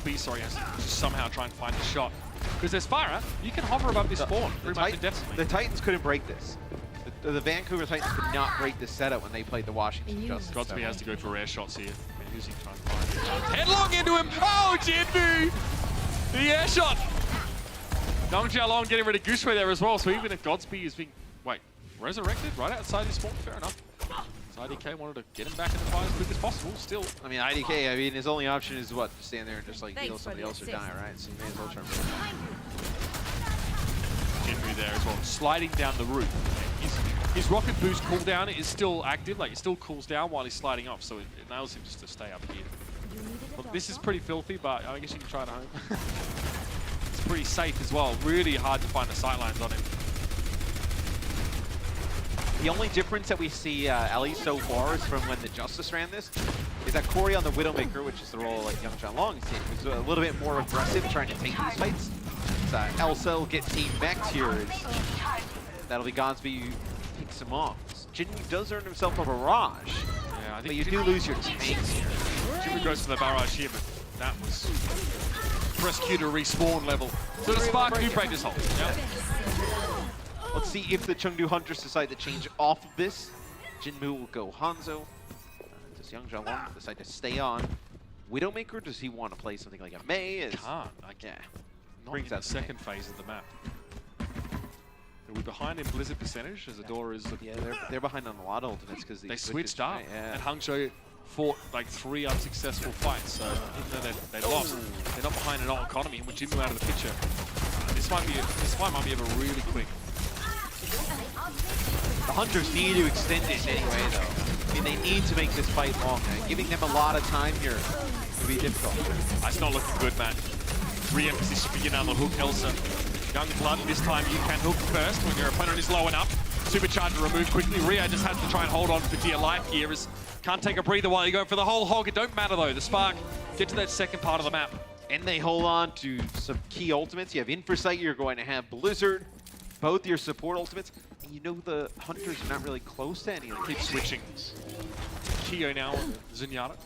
Beast has to somehow try and find a shot. Because there's Farah, you can hover above this spawn pretty much indefinitely. The Titans couldn't break this. The Vancouver Titans could not break this setup when they played the Washington Justice. Godspeed has to go for rare shots here. Using trying to find headlong into him. Oh, Jinmu! The air shot. Yang Xiaolong getting rid of Guxue there as well. So even if Godspeed is being resurrected right outside his spawn, fair enough. So IDK wanted to get him back in the fight as quick as possible. Still, I mean IDK. His only option is what? To stand there and just like heal somebody else or die, right? So you may as well try. Jinmu there as well, sliding down the roof. His rocket boost cooldown is still active, like it still cools down while he's sliding off, so it nails him just to stay up here. Look, this is pretty filthy, but I guess you can try it at home. It's pretty safe as well. Really hard to find the sightlines on him. The only difference that we see, at least so far, is from when the Justice ran this, is that Corey on the Widowmaker, which is the role like Yang Xiaolong, is a little bit more aggressive trying to take these fights. Elsa will get team mech'd here. That'll be Godspeed picks him off. Jinmu does earn himself a barrage. Yeah, I think but you do lose your tanks here. Jinmu goes for the barrage here, but that was Prosecutor respawn level. So the Spark do break this hole. Yeah. Let's see if the Chengdu Hunters decide to change off of this. Jinmu will go Hangzhou. Does Yang Xiaolong decide to stay on Widowmaker? Does he want to play something like a Mei? Not in the second phase of the map. Are we behind in Blizzard percentage as Adora is looking? Yeah, they're behind on a lot of ultimates because they switched up. Yeah. And Hangzhou fought like 3 unsuccessful fights, so even though they lost, they're not behind an alt economy. And with Jinmu out of the picture, this fight might be over really quick. The Hunters need to extend it anyway, though. I mean, they need to make this fight long. Giving them a lot of time here will be difficult. It's not looking good, man. Re-emphasis should begin on the hook, Elsa. Young Blood, this time you can hook first when your opponent is low enough. Supercharger removed quickly. Rhea just has to try and hold on for dear life here. Can't take a breather while you go for the whole hog. It don't matter though. The Spark get to that second part of the map. And they hold on to some key ultimates. You have Infrasight, you're going to have Blizzard, both your support ultimates. And you know the Hunters are not really close to any of them. Keep switching. Kyo now on Zenyatta.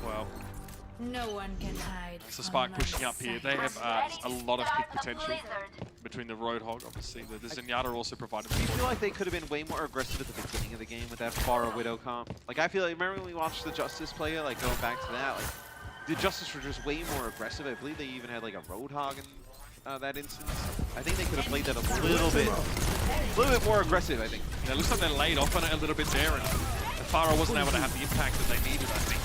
Well, No one can hide. it's the Spark pushing up here. They have a lot of pick potential between the Roadhog, obviously. The Zenyatta also provided. I feel like they could have been way more aggressive at the beginning of the game with that Pharah Widow comp. Like, I feel like, remember when we watched the Justice play, like, going back to that, like, the Justice were just way more aggressive. I believe they even had, like, a Roadhog in that instance. I think they could have played that a little bit more aggressive, I think. Yeah, it looks like they laid off on it a little bit there, and Farah wasn't able to have the impact that they needed, I think.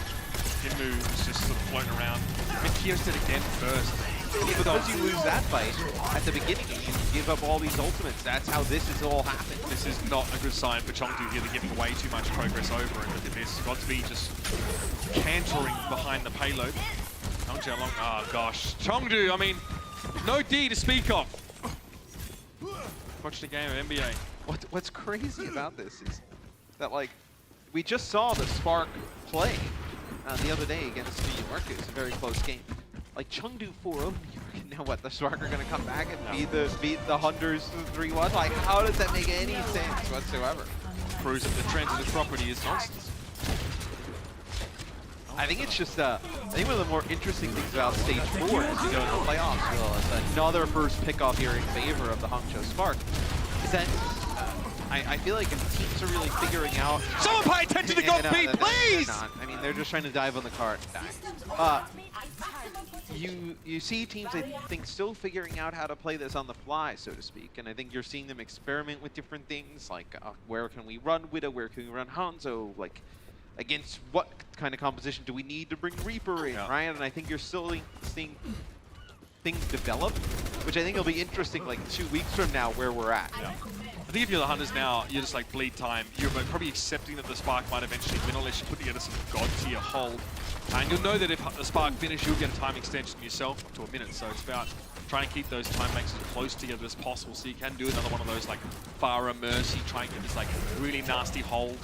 Jinmu was just sort of floating around. And Kios did again first. Yeah, because you lose that fight, at the beginning you give up all these ultimates. That's how this is all happening. This is not a good sign for Chengdu here. They're giving way too much progress over, and look at this. Guxue just cantering behind the payload. Hangzhou along. Oh gosh. Chengdu, I mean, no D to speak of. Watch the game of NBA. What's crazy about this is that, like, we just saw the Spark play the other day against the York. It was a very close game. Like, Chengdu 4-0, now what, the Spark are going to come back and beat the Hunters 3-1? Like, how does that make any sense whatsoever? Proves that the transitive property is nonsense. I think it's just, I think one of the more interesting things about Stage 4 as we go into the playoffs, Will, is another first pickoff here in favor of the Hangzhou Spark, is that I feel like teams are really figuring out... Someone pay attention to Guxue, please! They're not. I mean, they're just trying to dive on the cart and die. You see teams, I think, still figuring out how to play this on the fly, so to speak, and I think you're seeing them experiment with different things, like where can we run Widow, where can we run Hanzo, like against what kind of composition do we need to bring Reaper in, right? And I think you're still seeing things develop, which I think will be interesting like 2 weeks from now where we're at. Yeah. I think if you're the Hunters now, you're just like bleed time. You're probably accepting that the Spark might eventually win unless you put together some god tier hold. And you'll know that if the Spark finish, you'll get a time extension yourself up to a minute. So it's about trying to keep those time makes as close together as possible so you can do another one of those like Farah Mercy, try and get this like really nasty hold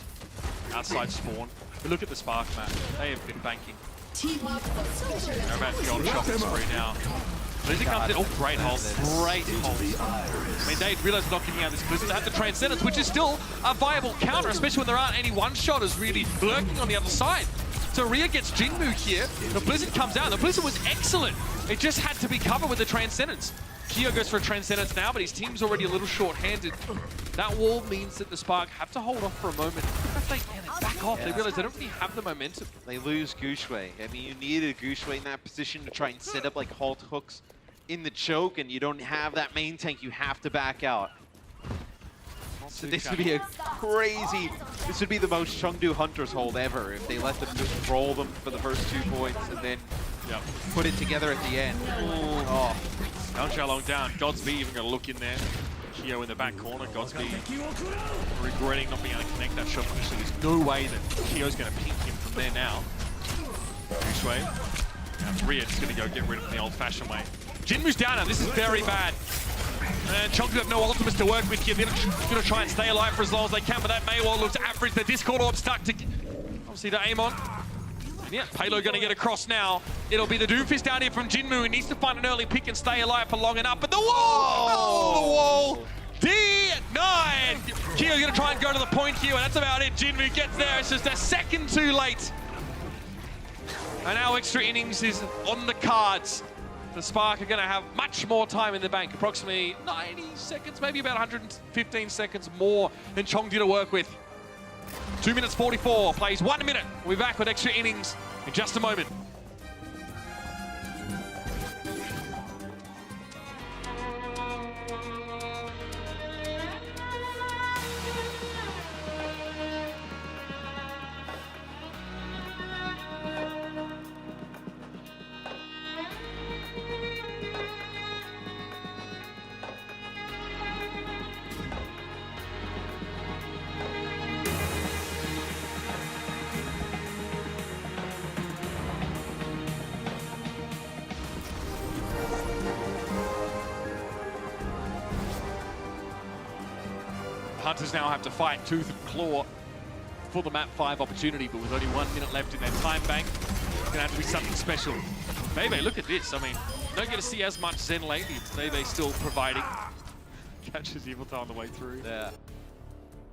outside spawn. But look at the Spark map. They have been banking. They're about to go on a shopping spree now. Blizzard comes in, oh, great hold, great hold. I mean, they realize they're not getting out of this Blizzard. They have the Transcendence, which is still a viable counter, especially when there aren't any one-shotters really lurking on the other side. So Rhea gets Jinmu here, the Blizzard comes out. The Blizzard was excellent. It just had to be covered with the Transcendence. Kyo goes for a Transcendence now, but his team's already a little short-handed. That wall means that the Spark have to hold off for a moment. If they back off, they realize they don't really have the momentum. They lose Guxue. I mean, you needed Guxue in that position to try and set up like halt hooks in the choke, and you don't have that main tank. You have to back out. So this would be a crazy... This would be the most Chengdu Hunters hold ever if they let them just roll them for the first 2 points and then put it together at the end. Oh. Hangzhou long down. Guxue even going to look in there. Kyo in the back corner. Guxue regretting not being able to connect that shot. Actually, there's no way that Kyo's going to pink him from there now. Guxue. Now Rhea just going to go get rid of him the old-fashioned way. Jinmu's down now. This is very bad. And Chengdu have no ultimates to work with here. They're going to try and stay alive for as long as they can, but that Maywall looks average. The Discord Orb stuck to, obviously, to aim on. And yeah, Payload going to get across now. It'll be the Doomfist down here from Jinmu. He needs to find an early pick and stay alive for long enough. But the wall! Oh, the wall! D9! Kyo's going to try and go to the point here, and that's about it. Jinmu gets there. It's just a second too late. And our extra innings is on the cards. The Spark are going to have much more time in the bank, approximately 90 seconds, maybe about 115 seconds more than Chengdu to work with. 2 minutes 44, plays 1 minute. We'll be back with extra innings in just a moment. Hunters now have to fight tooth and claw for the map 5 opportunity, but with only 1 minute left in their time bank, it's going to have to be something special. Bebe, look at this. I mean, don't get to see as much Zen lately. It's Bebe still providing. Catches Eviltar on the way through. Yeah.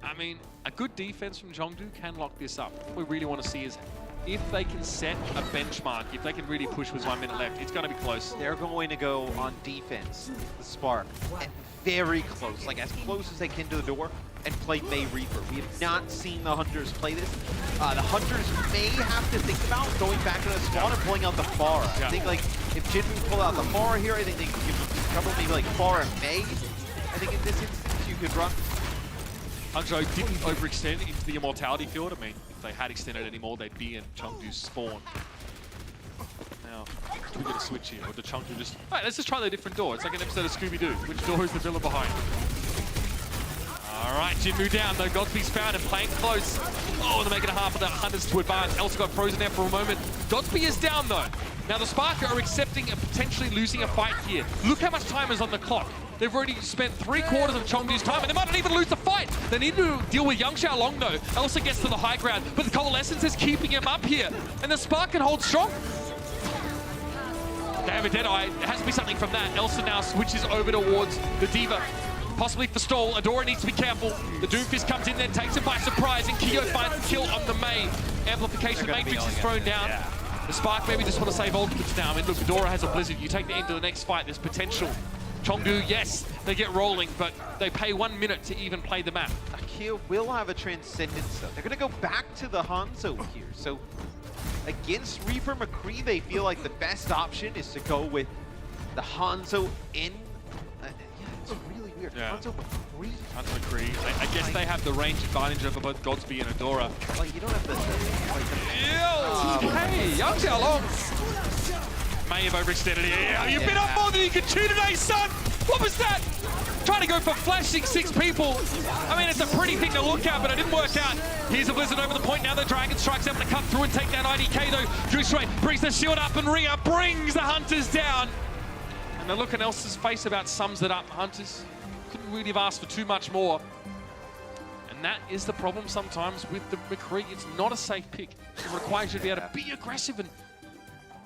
I mean, a good defense from Chengdu can lock this up. What we really want to see is if they can set a benchmark, if they can really push with 1 minute left, it's going to be close. They're going to go on defense, the Spark, and very close, like as close as they can to the door, and play May Reaper. We have not seen the Hunters play this. The Hunters may have to think about going back to the spawn and pulling out the Pharah. I think like if Jinmu pull out the Pharah here, I think they can give them trouble, maybe like Pharah and May. I think in this instance you could run. Hangzhou didn't overextend into the Immortality field. I mean, if they had extended any more, they'd be in Chengdu's spawn. Now, do we get a switch here? Or do Chengdu just... All right, let's just try the different door. It's like an episode of Scooby-Doo. Which door is the villain behind? All right, Jinmu down, though. Godspeed's found and playing close. Oh, they're making a half of that Hunters to advance. Elsa got frozen there for a moment. Godspeed is down, though. Now, the Spark are accepting and potentially losing a fight here. Look how much time is on the clock. They've already spent 3/4 of Chengdu's time, and they might not even lose the fight. They need to deal with Yang Xiaolong, though. Elsa gets to the high ground, but the Coalescence is keeping him up here, and the Spark can hold strong. They have a Deadeye. It has to be something from that. Elsa now switches over towards the Diva, possibly for stall. Adora needs to be careful. The Doomfist comes in there, takes it by surprise, and Kyo finds the kill on the May. Amplification Matrix is thrown down. Yeah. The Spark maybe just want to save ultimates now. I mean, look, Adora has a Blizzard. You take the end to the next fight, there's potential. Chengdu, yes, they get rolling, but they pay 1 minute to even play the map. Akio will have a Transcendence, though. They're going to go back to the Hangzhou here. So against Reaper McCree, they feel like the best option is to go with the Hangzhou in. Yeah, it's really weird. Yeah. Hangzhou McCree. Hangzhou McCree. I guess they have the range advantage over both Godspeed and Adora. Like, you don't have the hey, Yang Xiaolong may have overextended here. Yeah, you've been up more than you can chew today, son! What was that? Trying to go for flashing 6 people. I mean, it's a pretty thing to look at, but it didn't work out. Here's a Blizzard over the point. Now the Dragon Strike's able to cut through and take down IDK, though. Guxue brings the shield up, and Ria brings the Hunters down. And the look on Elsa's face about sums it up. Hunters couldn't really have asked for too much more. And that is the problem sometimes with the McCree. It's not a safe pick. It requires you to be able to be aggressive, and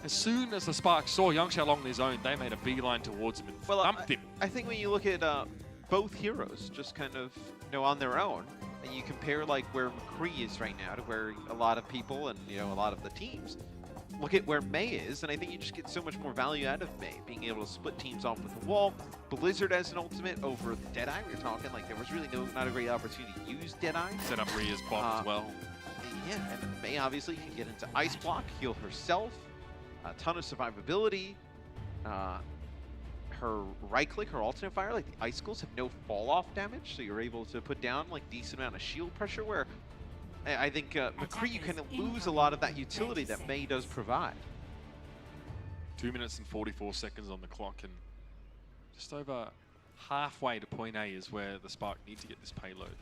as soon as the Spark saw Yang Xiaolong on his own, they made a beeline towards him and thumped him. I think when you look at both heroes just kind of, on their own, and you compare like where McCree is right now to where a lot of people and, a lot of the teams, look at where May is, and I think you just get so much more value out of May, being able to split teams off with the wall. Blizzard as an ultimate over Deadeye, we were talking, like there was really not a great opportunity to use Deadeye. Set up Ria's bot as well. Yeah, and May obviously can get into Ice Block, heal herself. A ton of survivability. Her right click, her alternate fire, like the icicles have no fall off damage, so you're able to put down like decent amount of shield pressure, where I think McCree, you kind of lose a lot of that utility that May does provide. 2 minutes and 44 seconds on the clock, and just over halfway to point A is where the Spark need to get this payload.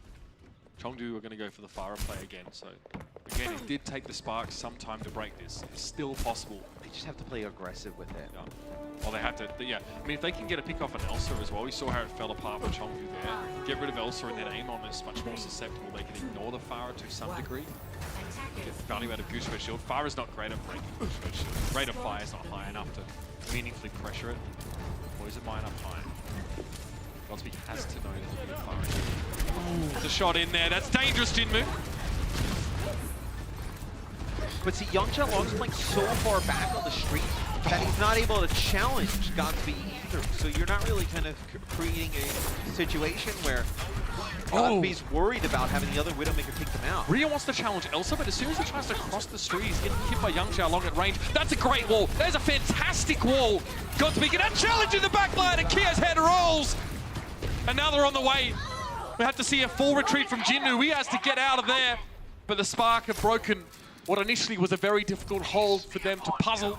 Chengdu are going to go for the Pharah play again, so again, it did take the Spark some time to break this. It's still possible. They just have to play aggressive with it. Yeah. Well, they have to, yeah. I mean, if they can get a pick off on Elsa as well, we saw how it fell apart with Chengdu there. Get rid of Elsa and then Amon is much more susceptible. They can ignore the Pharah to some degree. Get value out of Guxue shield. Pharah's not great at breaking Guxue shield. Rate of fire is not high enough to meaningfully pressure it. Poison mine up high. Godspeed has to know to look at Pharah. There's a shot in there. That's dangerous, Jinmu. But see, Yang Xiaolong's playing so far back on the street that he's not able to challenge Godspeed either. So you're not really kind of creating a situation where Godspeed's worried about having the other Widowmaker take them out. Ria wants to challenge Elsa, but as soon as he tries to cross the street, he's getting hit by Yang Xiaolong at range. That's a great wall. There's a fantastic wall. Godspeed get a challenge in the backline, and Kia's head rolls. And now they're on the way. We have to see a full retreat from Jinmu. He has to get out of there. But the Spark have broken what initially was a very difficult hold for them to puzzle.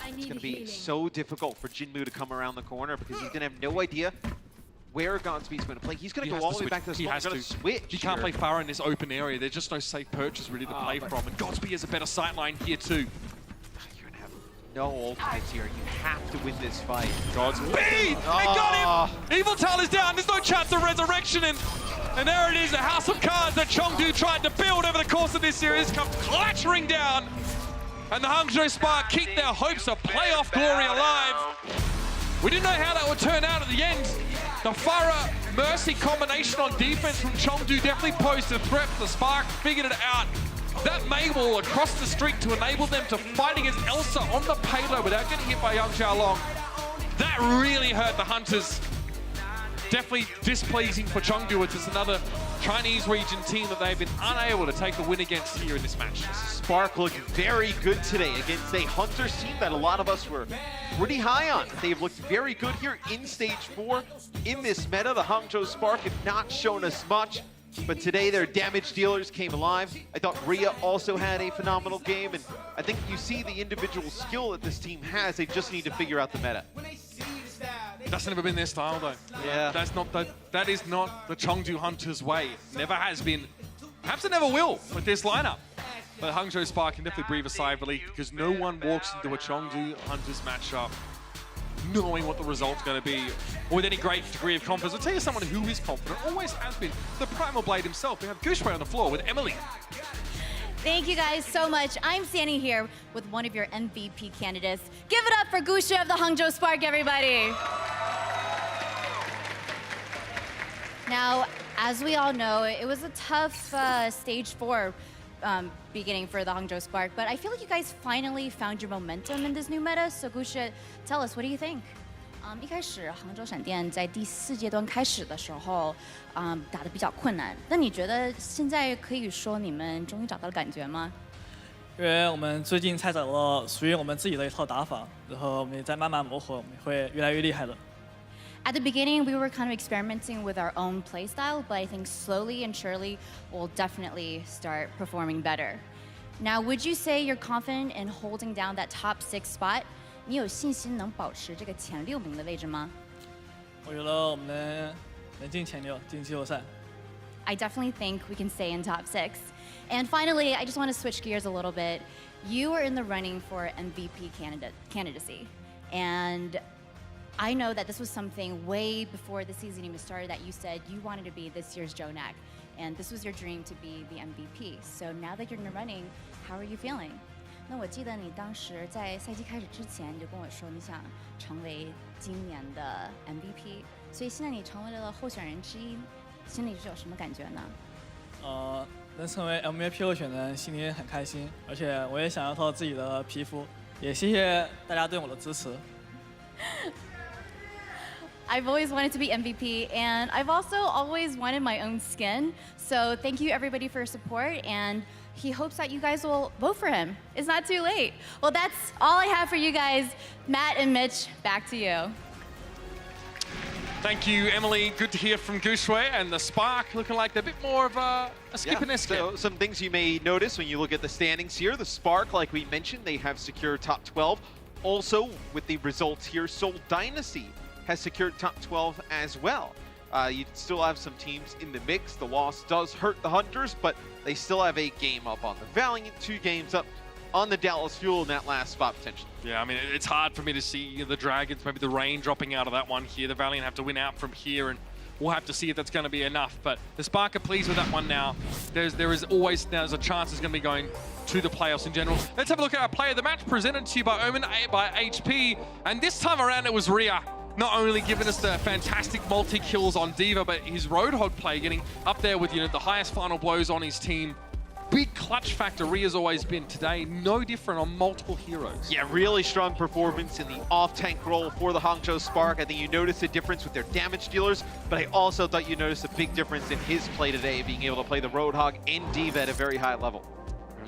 It's going to be so difficult for Jinmu to come around the corner because he's going to have no idea where Godspeed's going to play. He's going to go all the way back to the spot. He's going to switch. He can't play Pharah in this open area. There's just no safe perches really to play from. And Godspeed has a better sightline here too. You're going to have no ultimates here. You have to win this fight. Godspeed! They got him! Evil Tal is down. There's no chance of resurrection. And there it is, the house of cards that Chengdu tried to build over the course of this series come clattering down. And the Hangzhou Spark keep their hopes of playoff glory alive. We didn't know how that would turn out at the end. The Pharah Mercy combination on defense from Chengdu definitely posed a threat. The Spark figured it out. that Mei wall across the street to enable them to fight against Elsa on the payload without getting hit by Yang Xiaolong. That really hurt the Hunters. Definitely displeasing for Chengdu. It's another Chinese region team that they've been unable to take the win against here in this match. Spark looked very good today against a Hunters team that a lot of us were pretty high on. They've looked very good here in Stage 4. In this meta, the Hangzhou Spark have not shown us much, but today their damage dealers came alive. I thought Rhea also had a phenomenal game, and I think you see the individual skill that this team has. They just need to figure out the meta. That's never been their style, though. Yeah. That is not the Chengdu Hunters' way. Never has been. Perhaps it never will with this lineup. But Hangzhou Spark can definitely breathe a sigh of relief because no one walks into a Chengdu Hunters matchup knowing what the result's going to be or with any great degree of confidence. I'll tell you someone who is confident, always has been, the Primal Blade himself. We have Guxue on the floor with Emily. Thank you guys so much. I'm standing here with one of your MVP candidates. Give it up for Guxue of the Hangzhou Spark, everybody. Now, as we all know, it was a tough Stage 4 beginning for the Hangzhou Spark, but I feel like you guys finally found your momentum in this new meta. So Guxue, tell us, what do you think? 一开始杭州闪电在第4阶段开始的时候，打得比较困难。那你觉得现在可以说你们终于找到了感觉吗？因为我们最近才找到属于我们自己的一套打法，然后我们也在慢慢磨合，我们会越来越厉害的。At the beginning, we were kind of experimenting with our own play style, but I think slowly and surely we'll definitely start performing better. Now, would you say you're confident in holding down that top 6 spot? 你有信心能保持这个前6名的位置吗？我觉得我们能进前6，进季后赛。I definitely think we can stay in top 6. And finally, I just want to switch gears a little bit. You are in the running for MVP candidacy, and I know that this was something way before the season even started that you said you wanted to be this year's Jonak, and this was your dream to be the MVP. So now that you're in the running, how are you feeling? 那我记得你当时在赛季开始之前，你就跟我说你想成为今年的 MVP， 所以现在你成为了候选人之一，心里是有什么感觉呢？能成为 MVP 候选人，心里很开心，而且我也想要套自己的皮肤，也谢谢大家对我的支持。I've always wanted to be MVP, and I've also always wanted my own skin. So thank you everybody for your support, and he hopes that you guys will vote for him. It's not too late. Well, that's all I have for you guys. Matt and Mitch, back to you. Thank you, Emily. Good to hear from Guxue, and the Spark looking like they're a bit more of a skip and escape. So some things you may notice when you look at the standings here. The Spark, like we mentioned, they have secured top 12. Also, with the results here, Seoul Dynasty has secured top 12 as well. You still have some teams in the mix. The loss does hurt the Hunters, but they still have a game up on the Valiant, 2 games up on the Dallas Fuel in that last spot potentially. Yeah, I mean, it's hard for me to see the Dragons, maybe the rain dropping out of that one here. The Valiant have to win out from here, and we'll have to see if that's going to be enough. But the Spark are pleased with that one now. There's a chance it's going to be going to the playoffs in general. Let's have a look at our player of the match, presented to you by Omen, by HP. And this time around, it was Rhea. Not only giving us the fantastic multi-kills on D.Va, but his Roadhog play getting up there with, the highest final blows on his team. Big clutch factor Rhea's always been. Today, no different on multiple heroes. Yeah, really strong performance in the off-tank role for the Hangzhou Spark. I think you noticed a difference with their damage dealers, but I also thought you noticed a big difference in his play today, being able to play the Roadhog and D.Va at a very high level.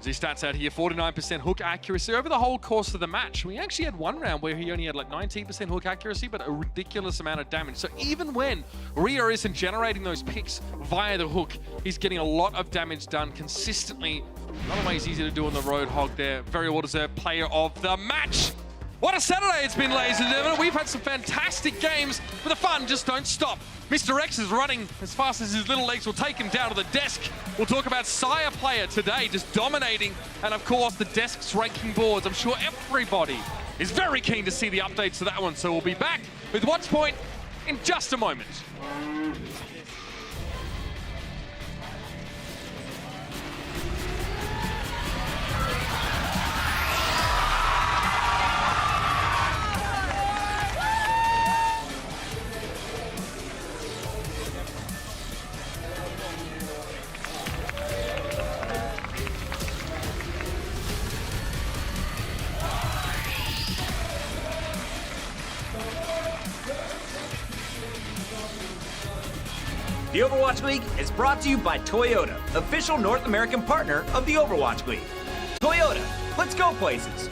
His stats out here, 49% hook accuracy over the whole course of the match. We actually had one round where he only had like 19% hook accuracy, but a ridiculous amount of damage. So even when Rhea isn't generating those picks via the hook, he's getting a lot of damage done consistently. Another way he's easy to do on the Roadhog there. Very well-deserved player of the match. What a Saturday it's been, ladies and gentlemen. We've had some fantastic games, but the fun just don't stop. Mr. X is running as fast as his little legs will take him down to the desk. We'll talk about Sire Player today, just dominating. And of course, the desk's ranking boards. I'm sure everybody is very keen to see the updates to that one. So we'll be back with Watchpoint in just a moment. The Overwatch League is brought to you by Toyota, official North American partner of the Overwatch League. Toyota, let's go places.